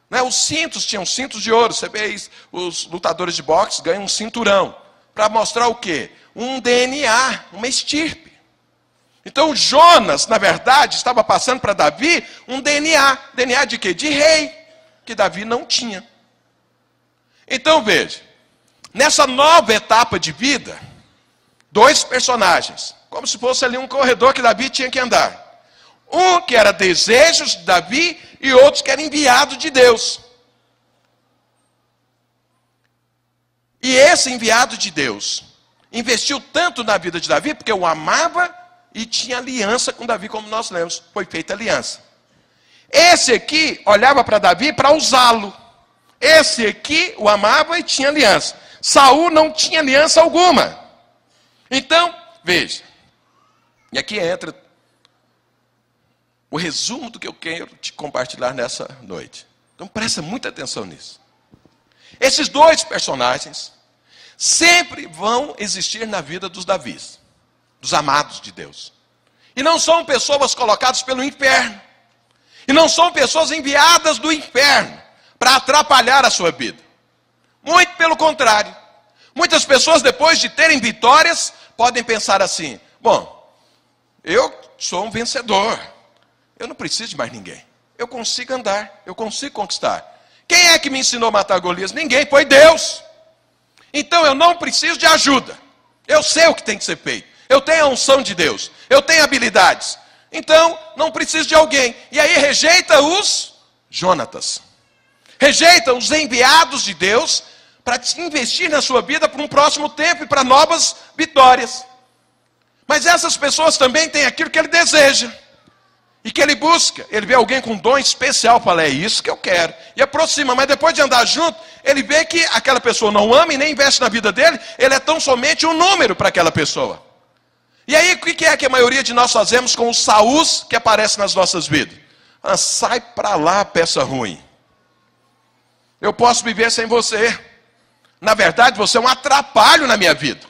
Né? Os cintos tinham cintos de ouro. Você vê isso, os lutadores de boxe ganham um cinturão. Para mostrar o quê? Um DNA, uma estirpe. Então Jonas, na verdade, estava passando para Davi um DNA. DNA de quê? De rei, que Davi não tinha. Então veja, nessa nova etapa de vida, dois personagens, como se fosse ali um corredor que Davi tinha que andar. Um que era desejos de Davi e outro que era enviado de Deus. E esse enviado de Deus investiu tanto na vida de Davi, porque o amava e tinha aliança com Davi, como nós lemos, foi feita aliança. Esse aqui olhava para Davi para usá-lo. Esse aqui o amava e tinha aliança. Saul não tinha aliança alguma. Então, veja. E aqui entra o resumo do que eu quero te compartilhar nessa noite. Então presta muita atenção nisso. Esses dois personagens sempre vão existir na vida dos Davis, dos amados de Deus. E não são pessoas colocadas pelo inferno. E não são pessoas enviadas do inferno para atrapalhar a sua vida. Muito pelo contrário. Muitas pessoas, depois de terem vitórias, podem pensar assim: bom, eu sou um vencedor. Eu não preciso de mais ninguém. Eu consigo andar, eu consigo conquistar. Quem é que me ensinou a matar Golias? Ninguém, foi Deus. Então eu não preciso de ajuda. Eu sei o que tem que ser feito. Eu tenho a unção de Deus. Eu tenho habilidades. Então, não preciso de alguém. E aí rejeita os Jonatas. Rejeita os enviados de Deus para investir na sua vida para um próximo tempo e para novas vitórias. Mas essas pessoas também têm aquilo que ele deseja. E que ele busca. Ele vê alguém com dom especial, fala, é isso que eu quero. E aproxima, mas depois de andar junto, ele vê que aquela pessoa não ama e nem investe na vida dele. Ele é tão somente um número para aquela pessoa. E aí, o que é que a maioria de nós fazemos com os Saús que aparecem nas nossas vidas? Ah, sai para lá, peça ruim. Eu posso viver sem você. Na verdade, você é um atrapalho na minha vida.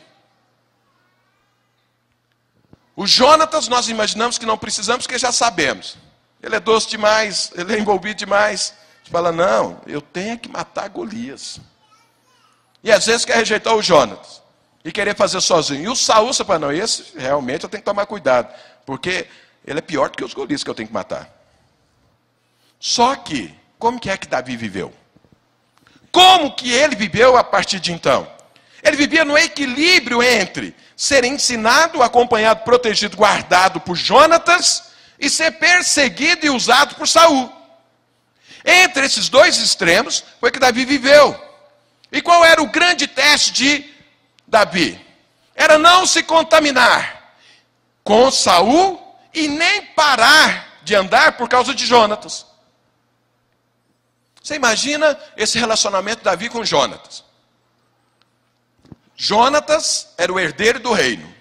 O Jonatas, nós imaginamos que não precisamos, porque já sabemos. Ele é doce demais, ele é envolvido demais. A gente fala, não, eu tenho que matar Golias. E às vezes quer rejeitar o Jonatas. E querer fazer sozinho. E o Saul, você fala, não, esse realmente eu tenho que tomar cuidado. Porque ele é pior do que os Golias que eu tenho que matar. Só que, como que é que Davi viveu? Como que ele viveu a partir de então? Ele vivia no equilíbrio entre ser ensinado, acompanhado, protegido, guardado por Jonatas e ser perseguido e usado por Saul. Entre esses dois extremos foi que Davi viveu. E qual era o grande teste de Davi? Era não se contaminar com Saul e nem parar de andar por causa de Jonatas. Você imagina esse relacionamento de Davi com Jonatas? Jonatas era o herdeiro do reino.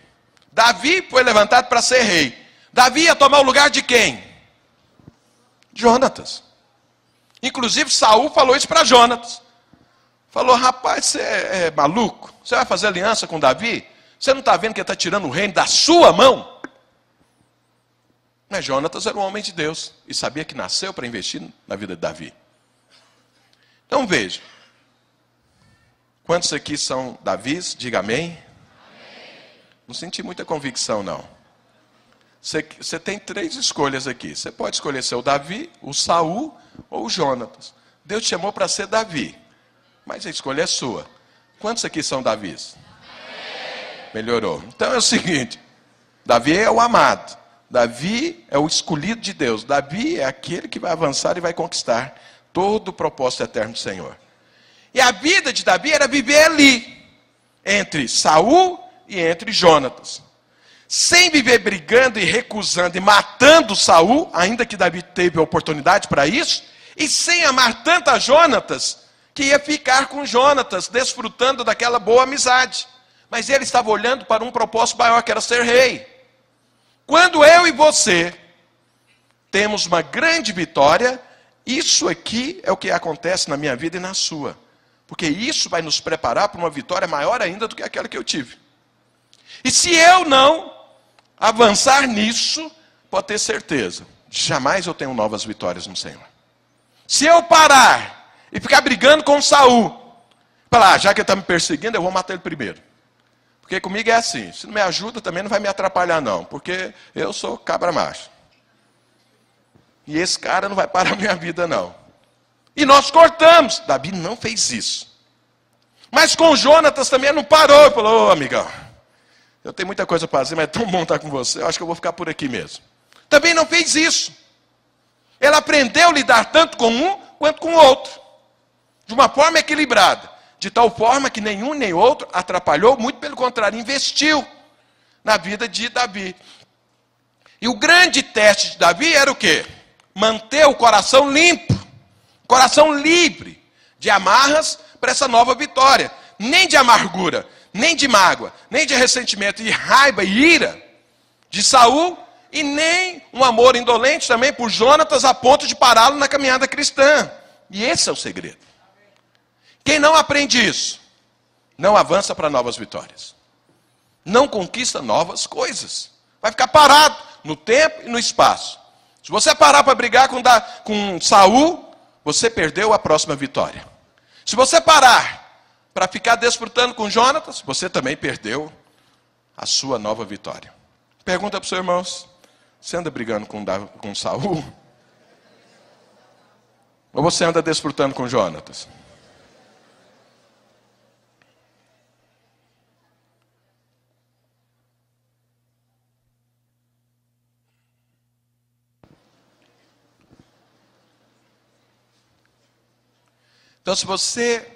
Davi foi levantado para ser rei. Davi ia tomar o lugar de quem? Jonatas. Inclusive Saul falou isso para Jonatas. Falou, rapaz, você é maluco? Você vai fazer aliança com Davi? Você não está vendo que ele está tirando o reino da sua mão? Mas Jonatas era um homem de Deus. E sabia que nasceu para investir na vida de Davi. Então veja. Quantos aqui são Davis? Diga amém. Não senti muita convicção, não. Você tem três escolhas aqui. Você pode escolher ser o Davi, o Saul ou o Jonatas. Deus te chamou para ser Davi. Mas a escolha é sua. Quantos aqui são Davis? Melhorou. Então é o seguinte. Davi é o amado. Davi é o escolhido de Deus. Davi é aquele que vai avançar e vai conquistar todo o propósito eterno do Senhor. E a vida de Davi era viver ali, entre Saul e entre Jonatas. Sem viver brigando e recusando e matando Saul, ainda que Davi teve a oportunidade para isso, e sem amar tanto a Jonatas, que ia ficar com Jonatas, desfrutando daquela boa amizade. Mas ele estava olhando para um propósito maior, que era ser rei. Quando eu e você temos uma grande vitória, isso aqui é o que acontece na minha vida e na sua. Porque isso vai nos preparar para uma vitória maior ainda do que aquela que eu tive. E se eu não avançar nisso, pode ter certeza, jamais eu tenho novas vitórias no Senhor. Se eu parar e ficar brigando com Saul, falar, já que ele está me perseguindo, eu vou matar ele primeiro. Porque comigo é assim, se não me ajuda também não vai me atrapalhar não, porque eu sou cabra macho. E esse cara não vai parar a minha vida não. E nós cortamos. Davi não fez isso. Mas com Jonatas também não parou. Ele falou, ô amigão, eu tenho muita coisa para fazer, mas é tão bom estar com você, eu acho que eu vou ficar por aqui mesmo. Também não fez isso. Ele aprendeu a lidar tanto com um quanto com o outro. De uma forma equilibrada. De tal forma que nenhum nem outro atrapalhou, muito pelo contrário, investiu na vida de Davi. E o grande teste de Davi era o quê? Manter o coração limpo, coração livre de amarras para essa nova vitória. Nem de amargura, nem de mágoa, nem de ressentimento, de raiva e ira de Saul, e nem um amor indolente também por Jonatas a ponto de pará-lo na caminhada cristã. E esse é o segredo. Quem não aprende isso, não avança para novas vitórias. Não conquista novas coisas. Vai ficar parado no tempo e no espaço. Se você parar para brigar com Saul, você perdeu a próxima vitória. Se você parar para ficar desfrutando com Jonatas, você também perdeu a sua nova vitória. Pergunta para os seus irmãos, você anda brigando com Saul? Ou você anda desfrutando com Jonatas? Então, se você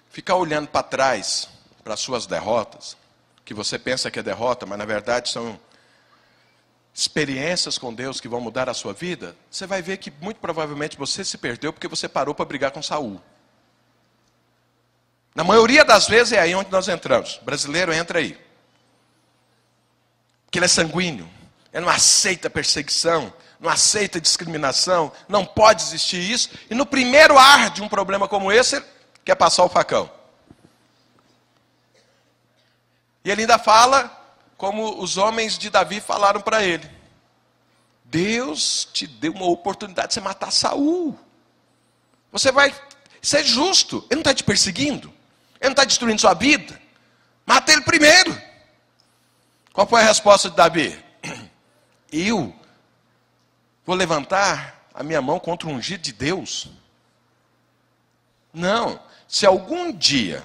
ficar olhando para trás, para as suas derrotas, que você pensa que é derrota, mas na verdade são experiências com Deus que vão mudar a sua vida, você vai ver que muito provavelmente você se perdeu porque você parou para brigar com Saul. Na maioria das vezes é aí onde nós entramos. O brasileiro entra aí. Porque ele é sanguíneo, ele não aceita perseguição, não aceita discriminação, não pode existir isso. E no primeiro ar de um problema como esse, ele quer passar o facão. E ele ainda fala como os homens de Davi falaram para ele. Deus te deu uma oportunidade de você matar Saul. Você vai ser justo. Ele não está te perseguindo. Ele não está destruindo sua vida. Mata ele primeiro. Qual foi a resposta de Davi? Eu vou levantar a minha mão contra o ungido de Deus? Não. Se algum dia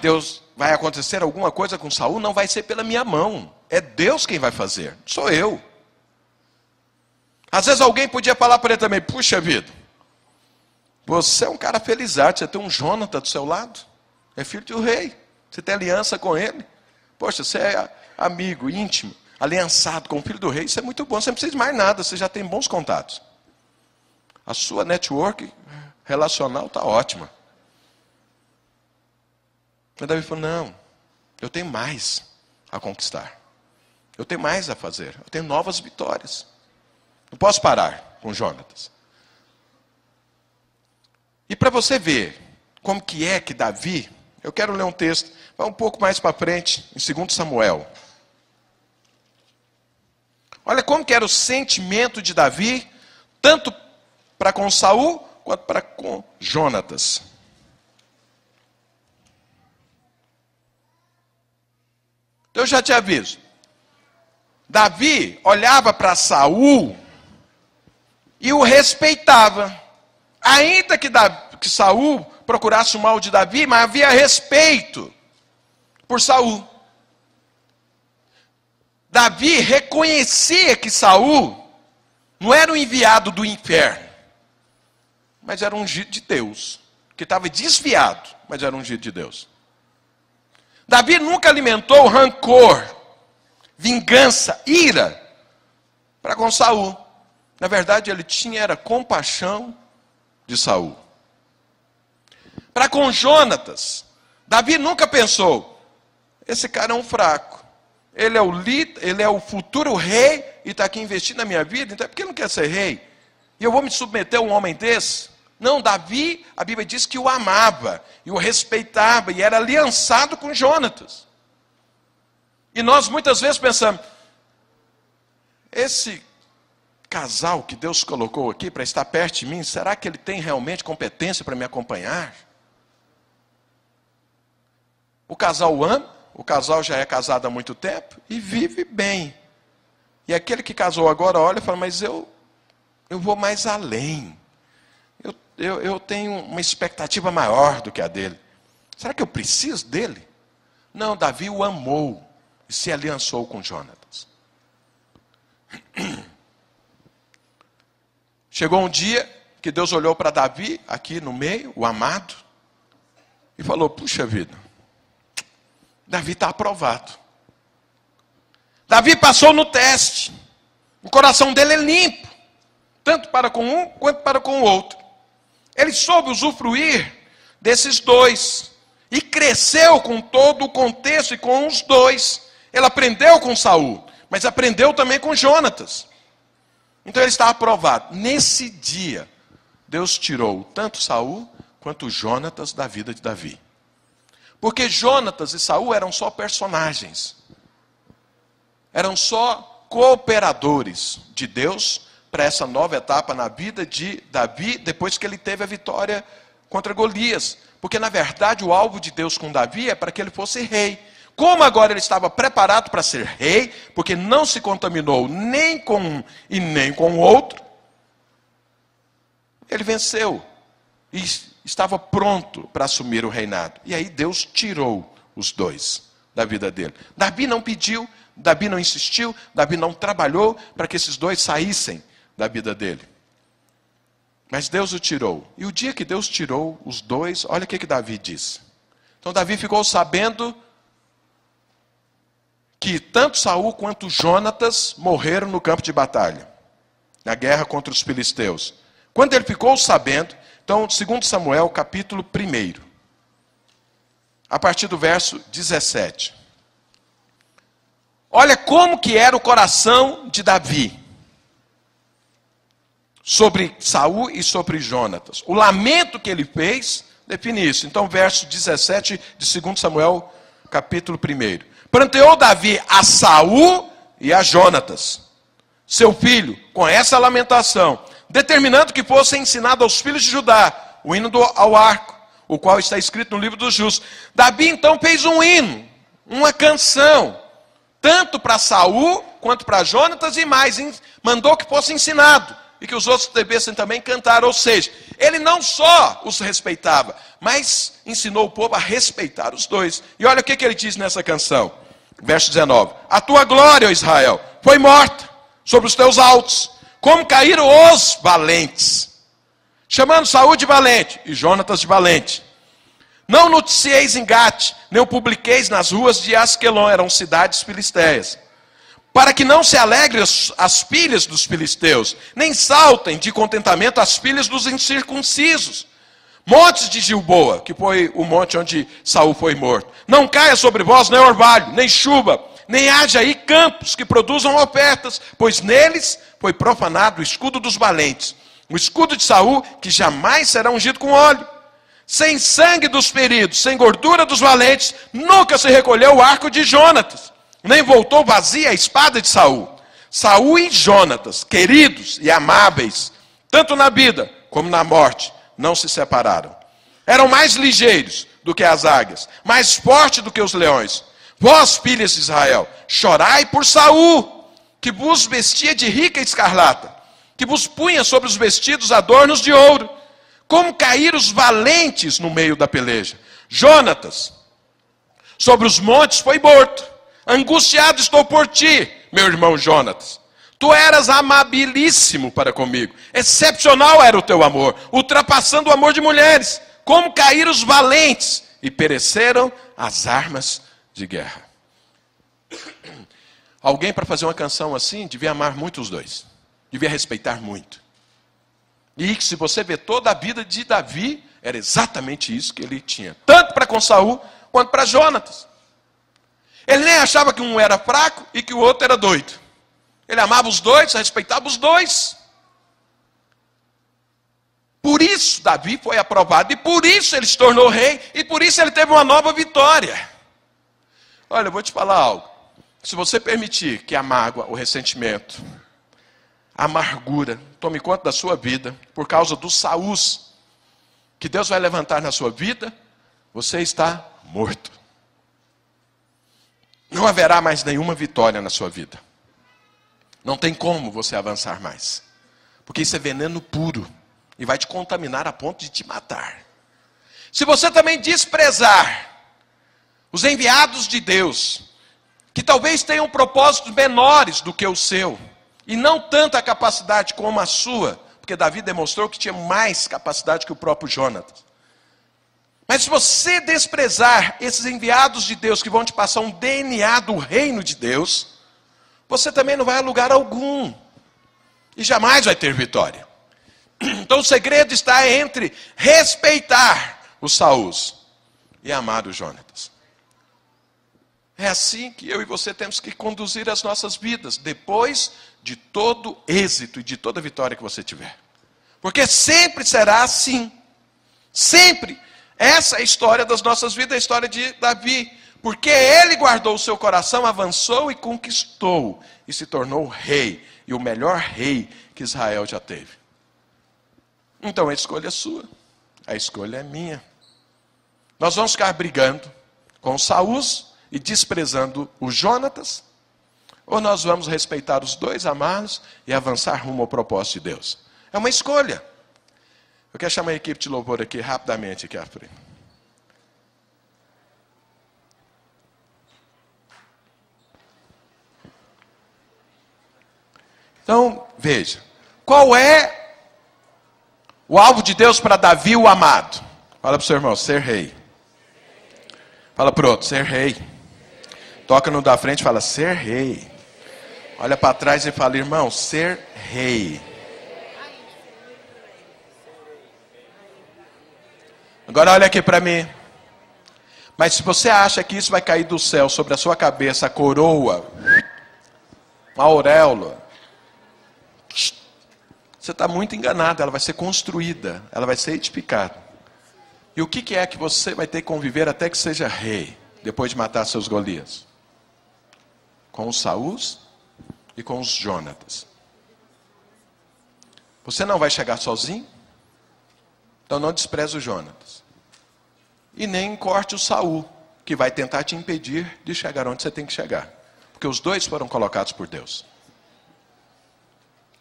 Deus vai acontecer alguma coisa com Saul, não vai ser pela minha mão. É Deus quem vai fazer. Sou eu. Às vezes alguém podia falar para ele também, puxa vida, você é um cara felizardo, você tem um Jonatas do seu lado, é filho de um rei, você tem aliança com ele. Poxa, você é amigo, íntimo, aliançado com o filho do rei, isso é muito bom, você não precisa de mais nada, você já tem bons contatos. A sua network relacional está ótima. Mas Davi falou, não, eu tenho mais a conquistar. Eu tenho mais a fazer, eu tenho novas vitórias. Não posso parar com Jonatas. E para você ver como que é que Davi, eu quero ler um texto, vai um pouco mais para frente, em 2 Samuel. Olha como que era o sentimento de Davi, tanto para com Saul, quanto para com Jonatas. Então eu já te aviso. Davi olhava para Saul e o respeitava. Ainda que Saul procurasse o mal de Davi, mas havia respeito por Saul. Davi reconhecia que Saul não era um enviado do inferno, mas era um ungido de Deus, que estava desviado, mas era um ungido de Deus. Davi nunca alimentou rancor, vingança, ira para com Saul. Na verdade, ele era compaixão de Saul. Para com Jonatas, Davi nunca pensou, esse cara é um fraco. Ele é o líder, ele é o futuro rei e está aqui investindo na minha vida, então é porque ele não quer ser rei. E eu vou me submeter a um homem desse? Não, Davi, a Bíblia diz que o amava, e o respeitava, e era aliançado com Jonatas. E nós muitas vezes pensamos, esse casal que Deus colocou aqui para estar perto de mim, será que ele tem realmente competência para me acompanhar? O casal ama, o casal já é casado há muito tempo e vive bem. E aquele que casou agora olha e fala, mas eu vou mais além. Eu tenho uma expectativa maior do que a dele. Será que eu preciso dele? Não, Davi o amou e se aliançou com Jonatas. Chegou um dia que Deus olhou para Davi, aqui no meio, o amado, e falou, puxa vida, Davi está aprovado. Davi passou no teste. O coração dele é limpo, tanto para com um quanto para com o outro. Ele soube usufruir desses dois e cresceu com todo o contexto e com os dois. Ele aprendeu com Saul, mas aprendeu também com Jonatas. Então ele está aprovado. Nesse dia, Deus tirou tanto Saul quanto Jonatas da vida de Davi. Porque Jonatas e Saul eram só personagens. Eram só cooperadores de Deus para essa nova etapa na vida de Davi, depois que ele teve a vitória contra Golias. Porque, na verdade, o alvo de Deus com Davi é para que ele fosse rei. Como agora ele estava preparado para ser rei, porque não se contaminou nem com um e nem com o outro, ele venceu e estava pronto para assumir o reinado. E aí Deus tirou os dois da vida dele. Davi não pediu, Davi não insistiu, Davi não trabalhou para que esses dois saíssem da vida dele. Mas Deus o tirou. E o dia que Deus tirou os dois, olha o que Davi disse. Então Davi ficou sabendo que tanto Saul quanto Jonatas morreram no campo de batalha, na guerra contra os filisteus. Quando ele ficou sabendo, então, 2 Samuel, capítulo 1, a partir do verso 17. Olha como que era o coração de Davi sobre Saul e sobre Jonatas. O lamento que ele fez define isso. Então, verso 17 de 2 Samuel, capítulo 1. Pranteou Davi a Saul e a Jonatas, seu filho, com essa lamentação, determinando que fosse ensinado aos filhos de Judá o hino ao arco, o qual está escrito no livro dos justos. Davi então fez um hino, uma canção, tanto para Saul quanto para Jonatas e mais, mandou que fosse ensinado e que os outros devessem também cantar. Ou seja, ele não só os respeitava, mas ensinou o povo a respeitar os dois. E olha o que ele diz nessa canção, verso 19: a tua glória, ó Israel, foi morta sobre os teus altos, como caíram os valentes, chamando Saul de valente e Jonatas de valente. Não noticieis em Gate, nem o publiqueis nas ruas de Asquelon, eram cidades filisteias, para que não se alegrem as filhas dos filisteus, nem saltem de contentamento as filhas dos incircuncisos. Montes de Gilboa, que foi o monte onde Saul foi morto, não caia sobre vós nem orvalho, nem chuva, nem haja aí campos que produzam ofertas, pois neles foi profanado o escudo dos valentes, o escudo de Saul, que jamais será ungido com óleo. Sem sangue dos feridos, sem gordura dos valentes, nunca se recolheu o arco de Jonatas, nem voltou vazia a espada de Saul. Saul e Jonatas, queridos e amáveis, tanto na vida como na morte, não se separaram. Eram mais ligeiros do que as águias, mais fortes do que os leões. Vós, filhas de Israel, chorai por Saul, que vos vestia de rica escarlata, que vos punha sobre os vestidos adornos de ouro. Como caíram os valentes no meio da peleja. Jonatas, sobre os montes foi morto. Angustiado estou por ti, meu irmão Jonatas. Tu eras amabilíssimo para comigo. Excepcional era o teu amor, ultrapassando o amor de mulheres. Como caíram os valentes e pereceram as armas de guerra. Alguém para fazer uma canção assim devia amar muito os dois. Devia respeitar muito. E se você vê toda a vida de Davi, era exatamente isso que ele tinha. Tanto para com Saul, quanto para Jonatas. Ele nem achava que um era fraco e que o outro era doido. Ele amava os dois, respeitava os dois. Por isso Davi foi aprovado. E por isso ele se tornou rei. E por isso ele teve uma nova vitória. Olha, eu vou te falar algo. Se você permitir que a mágoa, o ressentimento, a amargura tome conta da sua vida, por causa dos Saús que Deus vai levantar na sua vida, você está morto. Não haverá mais nenhuma vitória na sua vida. Não tem como você avançar mais. Porque isso é veneno puro e vai te contaminar a ponto de te matar. Se você também desprezar os enviados de Deus, que talvez tenham propósitos menores do que o seu, e não tanta capacidade como a sua, porque Davi demonstrou que tinha mais capacidade que o próprio Jonatas. Mas se você desprezar esses enviados de Deus que vão te passar um DNA do reino de Deus, você também não vai a lugar algum. E jamais vai ter vitória. Então o segredo está entre respeitar os Saús e amar os Jonatas. É assim que eu e você temos que conduzir as nossas vidas, depois de todo êxito e de toda vitória que você tiver. Porque sempre será assim. Sempre. Essa é a história das nossas vidas, a história de Davi. Porque ele guardou o seu coração, avançou e conquistou. E se tornou rei. E o melhor rei que Israel já teve. Então a escolha é sua. A escolha é minha. Nós vamos ficar brigando com os Saús e desprezando os Jonatas? Ou nós vamos respeitar os dois, amá-los e avançar rumo ao propósito de Deus? É uma escolha. Eu quero chamar a equipe de louvor aqui rapidamente aqui à frente. Então, veja. Qual é o alvo de Deus para Davi, o amado? Fala para o seu irmão, ser rei. Fala para o outro, ser rei. Toca no da frente e fala, ser rei. Olha para trás e fala, irmão, ser rei. Agora olha aqui para mim. Mas se você acha que isso vai cair do céu sobre a sua cabeça, a coroa, a auréola, você está muito enganado. Ela vai ser construída, ela vai ser edificada. E o que é que você vai ter que conviver até que seja rei, depois de matar seus Golias? Com os Saús e com os Jonatas. Você não vai chegar sozinho, então não despreze os Jonatas. E nem corte o Saul, que vai tentar te impedir de chegar onde você tem que chegar. Porque os dois foram colocados por Deus.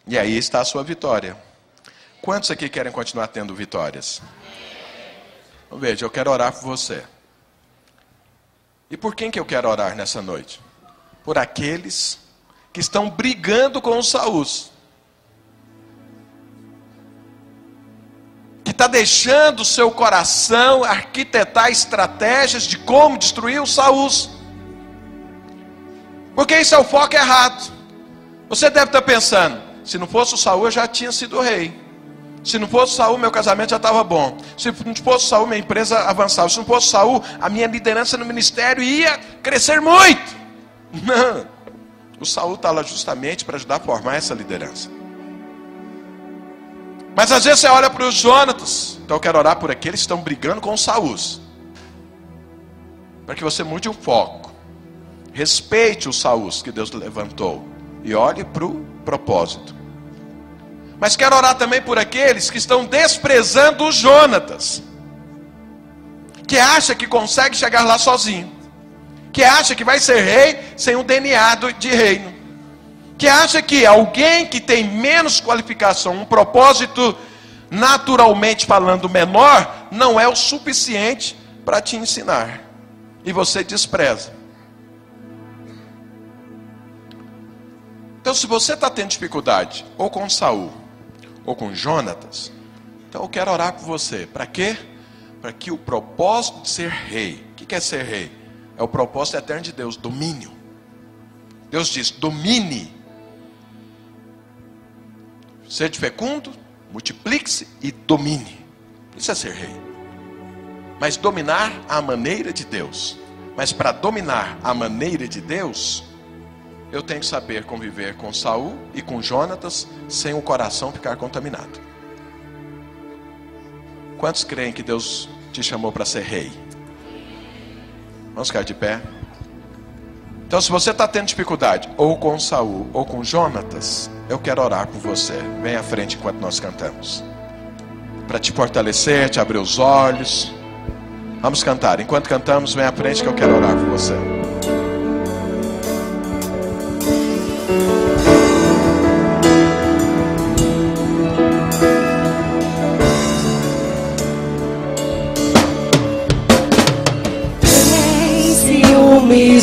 E aí está a sua vitória. Quantos aqui querem continuar tendo vitórias? Então, veja, eu quero orar por você. E por quem que eu quero orar nessa noite? Por aqueles que estão brigando com os Saús. Que está deixando o seu coração arquitetar estratégias de como destruir os Saús. Porque isso é o foco errado. Você deve estar pensando, se não fosse o Saul eu já tinha sido rei. Se não fosse o Saul meu casamento já estava bom. Se não fosse o Saul minha empresa avançava. Se não fosse o Saul a minha liderança no ministério ia crescer muito. Não. O Saul está lá justamente para ajudar a formar essa liderança. Mas às vezes você olha para os Jonatas. Então eu quero orar por aqueles que estão brigando com os Saús. Para que você mude o foco. Respeite os Saús que Deus levantou. E olhe para o propósito. Mas quero orar também por aqueles que estão desprezando os Jonatas. Que acha que consegue chegar lá sozinho. Que acha que vai ser rei sem um DNA de reino. Que acha que alguém que tem menos qualificação, um propósito naturalmente falando menor, não é o suficiente para te ensinar. E você despreza. Então se você está tendo dificuldade, ou com Saul, ou com Jonatas, então eu quero orar por você. Para quê? Para que o propósito de ser rei, o que é ser rei? É o propósito eterno de Deus, domínio. Deus diz, domine. Sede fecundo, multiplique-se e domine. Isso é ser rei. Mas dominar à maneira de Deus. Mas para dominar à maneira de Deus, eu tenho que saber conviver com Saul e com Jonatas sem o coração ficar contaminado. Quantos creem que Deus te chamou para ser rei? Vamos ficar de pé. Então, se você está tendo dificuldade, ou com Saul, ou com Jonatas, eu quero orar por você. Vem à frente enquanto nós cantamos. Para te fortalecer, te abrir os olhos. Vamos cantar. Enquanto cantamos, vem à frente que eu quero orar por você.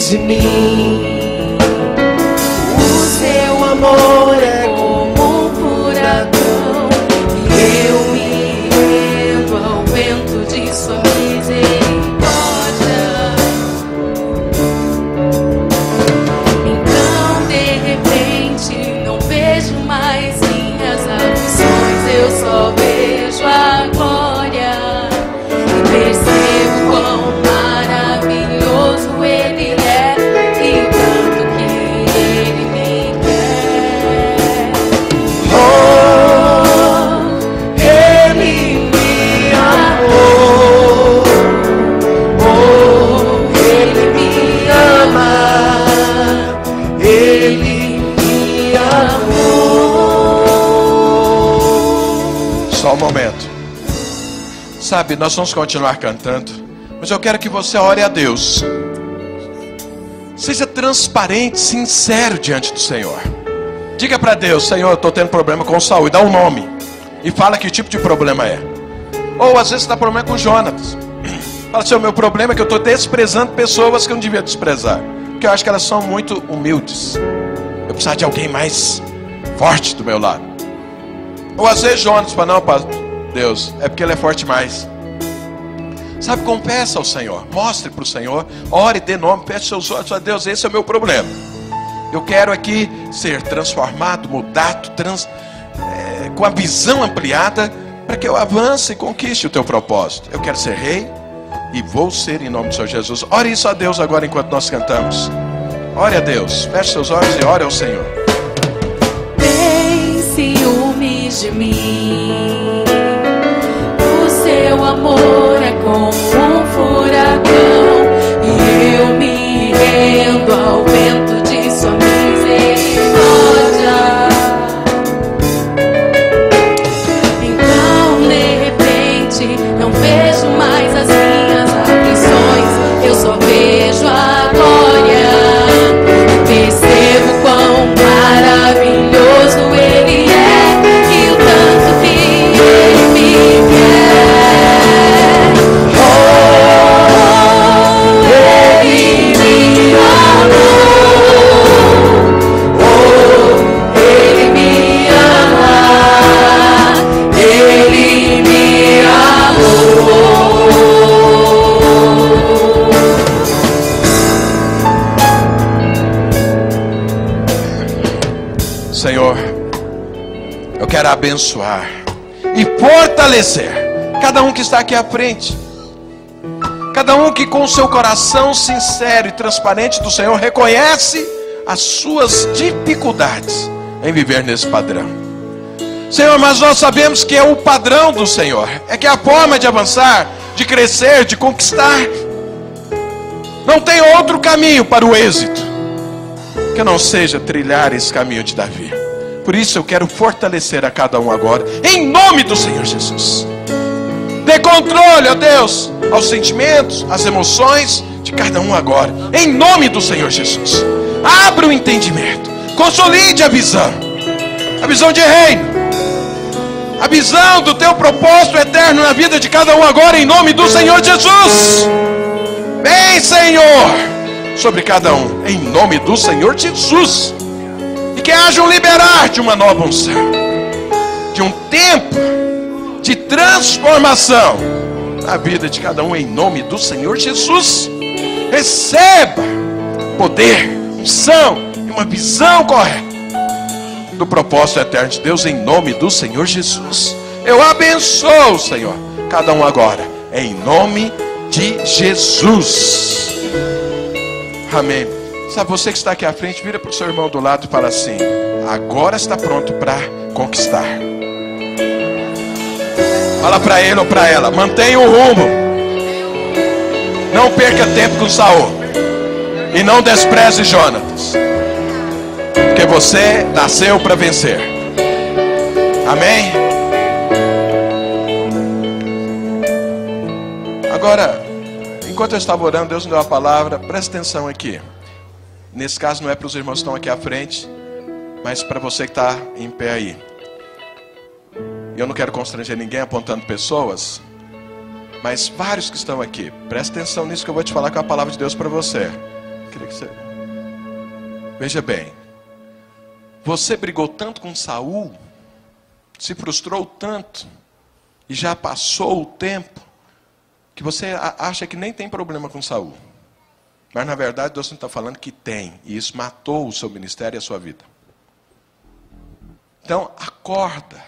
De mim, o seu amor é como um furacão, e eu me rendo ao vento de sua misericórdia. Então, de repente, não vejo mais minhas aflições, eu só vejo a glória e percebo quão maravilhoso Ele é. Só um momento. Sabe, nós vamos continuar cantando, mas eu quero que você ore a Deus. Seja transparente, sincero diante do Senhor. Diga para Deus: Senhor, eu estou tendo problema com Saul. E dá um nome. E fala que tipo de problema é. Ou às vezes você dá problema com Jonatas. Fala assim: o meu problema é que eu estou desprezando pessoas que eu não devia desprezar, porque eu acho que elas são muito humildes. Eu precisava de alguém mais forte do meu lado. Ou às vezes Jonatas fala: não, pastor, Deus, é porque ele é forte mais. Sabe, confessa ao Senhor, mostre para o Senhor, ore, dê nome, peça seus olhos a Deus: esse é o meu problema. Eu quero aqui ser transformado, mudado, com a visão ampliada, para que eu avance e conquiste o teu propósito. Eu quero ser rei e vou ser em nome do Senhor Jesus. Ore isso a Deus agora enquanto nós cantamos. Ore a Deus, feche seus olhos e ore ao Senhor. Tem ciúmes de mim, o seu amor é como um furacão, e eu me rendo ao vento de sua misericórdia. Então, de repente, não vejo mais as minhas aflições, eu só vejo a glória. Percebo quão maravilhoso Ele é e o tanto que Ele me quer. Oh, Ele me amou. Oh, Ele me ama. Ele me amou. Senhor, eu quero abençoar e fortalecer cada um que está aqui à frente, cada um que com seu coração sincero e transparente do Senhor reconhece as suas dificuldades em viver nesse padrão. Senhor, mas nós sabemos que é o padrão do Senhor, é que é a forma de avançar, de crescer, de conquistar. Não tem outro caminho para o êxito que não seja trilhar esse caminho de Davi. Por isso eu quero fortalecer a cada um agora, em nome do Senhor Jesus. Dê controle, ó Deus, aos sentimentos, às emoções de cada um agora, em nome do Senhor Jesus. Abra o entendimento, consolide a visão de reino, a visão do teu propósito eterno na vida de cada um agora, em nome do Senhor Jesus. Vem, Senhor, sobre cada um, em nome do Senhor Jesus. E que haja um liberar de uma nova unção, de um tempo de transformação na vida de cada um, em nome do Senhor Jesus. Receba poder, unção e uma visão correta do propósito eterno de Deus, em nome do Senhor Jesus. Eu abençoo, Senhor, cada um agora, em nome de Jesus. Amém. Sabe, você que está aqui à frente, vira para o seu irmão do lado e fala assim: agora está pronto para conquistar. Fala para ele ou para ela: mantenha o rumo, não perca tempo com Saul, E não despreze Jonatas, porque você nasceu para vencer. Amém? Agora, enquanto eu estava orando, Deus me deu a palavra. Presta atenção aqui. Nesse caso não é para os irmãos que estão aqui à frente, mas para você que está em pé aí. Eu não quero constranger ninguém apontando pessoas, mas vários que estão aqui. Presta atenção nisso que eu vou te falar com a palavra de Deus para você. Queria que você... Veja bem. Você brigou tanto com Saul, se frustrou tanto, e já passou o tempo, que você acha que nem tem problema com Saul. Mas na verdade Deus não está falando que tem. E isso matou o seu ministério e a sua vida. Então acorda.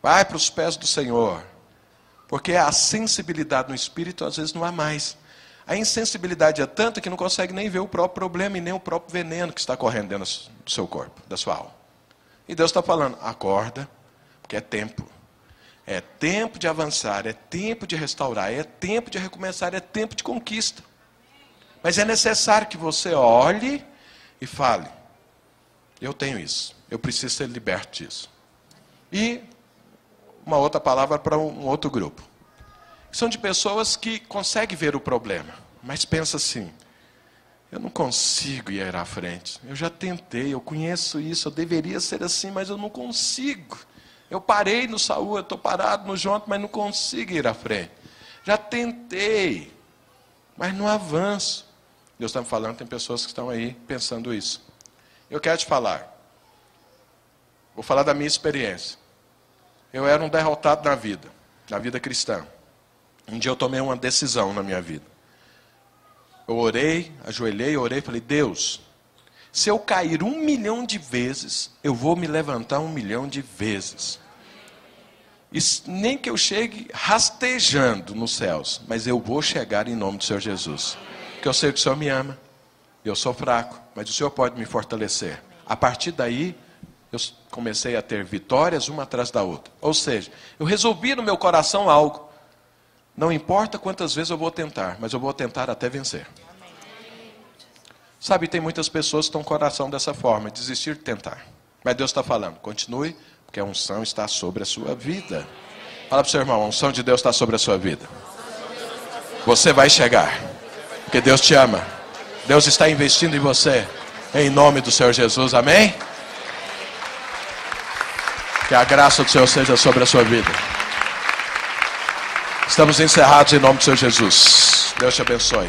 Vai para os pés do Senhor. Porque a sensibilidade no espírito às vezes não há mais. A insensibilidade é tanta que não consegue nem ver o próprio problema e nem o próprio veneno que está correndo dentro do seu corpo, da sua alma. E Deus está falando, acorda, porque é tempo. É tempo de avançar, é tempo de restaurar, é tempo de recomeçar, é tempo de conquista. Mas é necessário que você olhe e fale, eu tenho isso, eu preciso ser liberto disso. E uma outra palavra para um outro grupo. São de pessoas que conseguem ver o problema, mas pensa assim, eu não consigo ir à frente. Eu já tentei, eu conheço isso, eu deveria ser assim, mas eu não consigo. Eu parei no Saul, eu estou parado no Jonathan, mas não consigo ir à frente. Já tentei, mas não avanço. Deus está me falando, tem pessoas que estão aí pensando isso. Eu quero te falar. Vou falar da minha experiência. Eu era um derrotado na vida cristã. Um dia eu tomei uma decisão na minha vida. Eu orei, ajoelhei, orei e falei, Deus, se eu cair 1 milhão de vezes, eu vou me levantar 1 milhão de vezes. E nem que eu chegue rastejando nos céus, mas eu vou chegar em nome do Senhor Jesus. Porque eu sei que o Senhor me ama, eu sou fraco, mas o Senhor pode me fortalecer. A partir daí, eu comecei a ter vitórias uma atrás da outra. Ou seja, eu resolvi no meu coração algo. Não importa quantas vezes eu vou tentar, mas eu vou tentar até vencer. Sabe, tem muitas pessoas que estão com o coração dessa forma, desistir de tentar. Mas Deus está falando, continue, porque a unção está sobre a sua vida. Fala para o seu irmão, a unção de Deus está sobre a sua vida. Você vai chegar, porque Deus te ama. Deus está investindo em você, em nome do Senhor Jesus, amém? Que a graça do Senhor seja sobre a sua vida. Estamos encerrados em nome do Senhor Jesus. Deus te abençoe.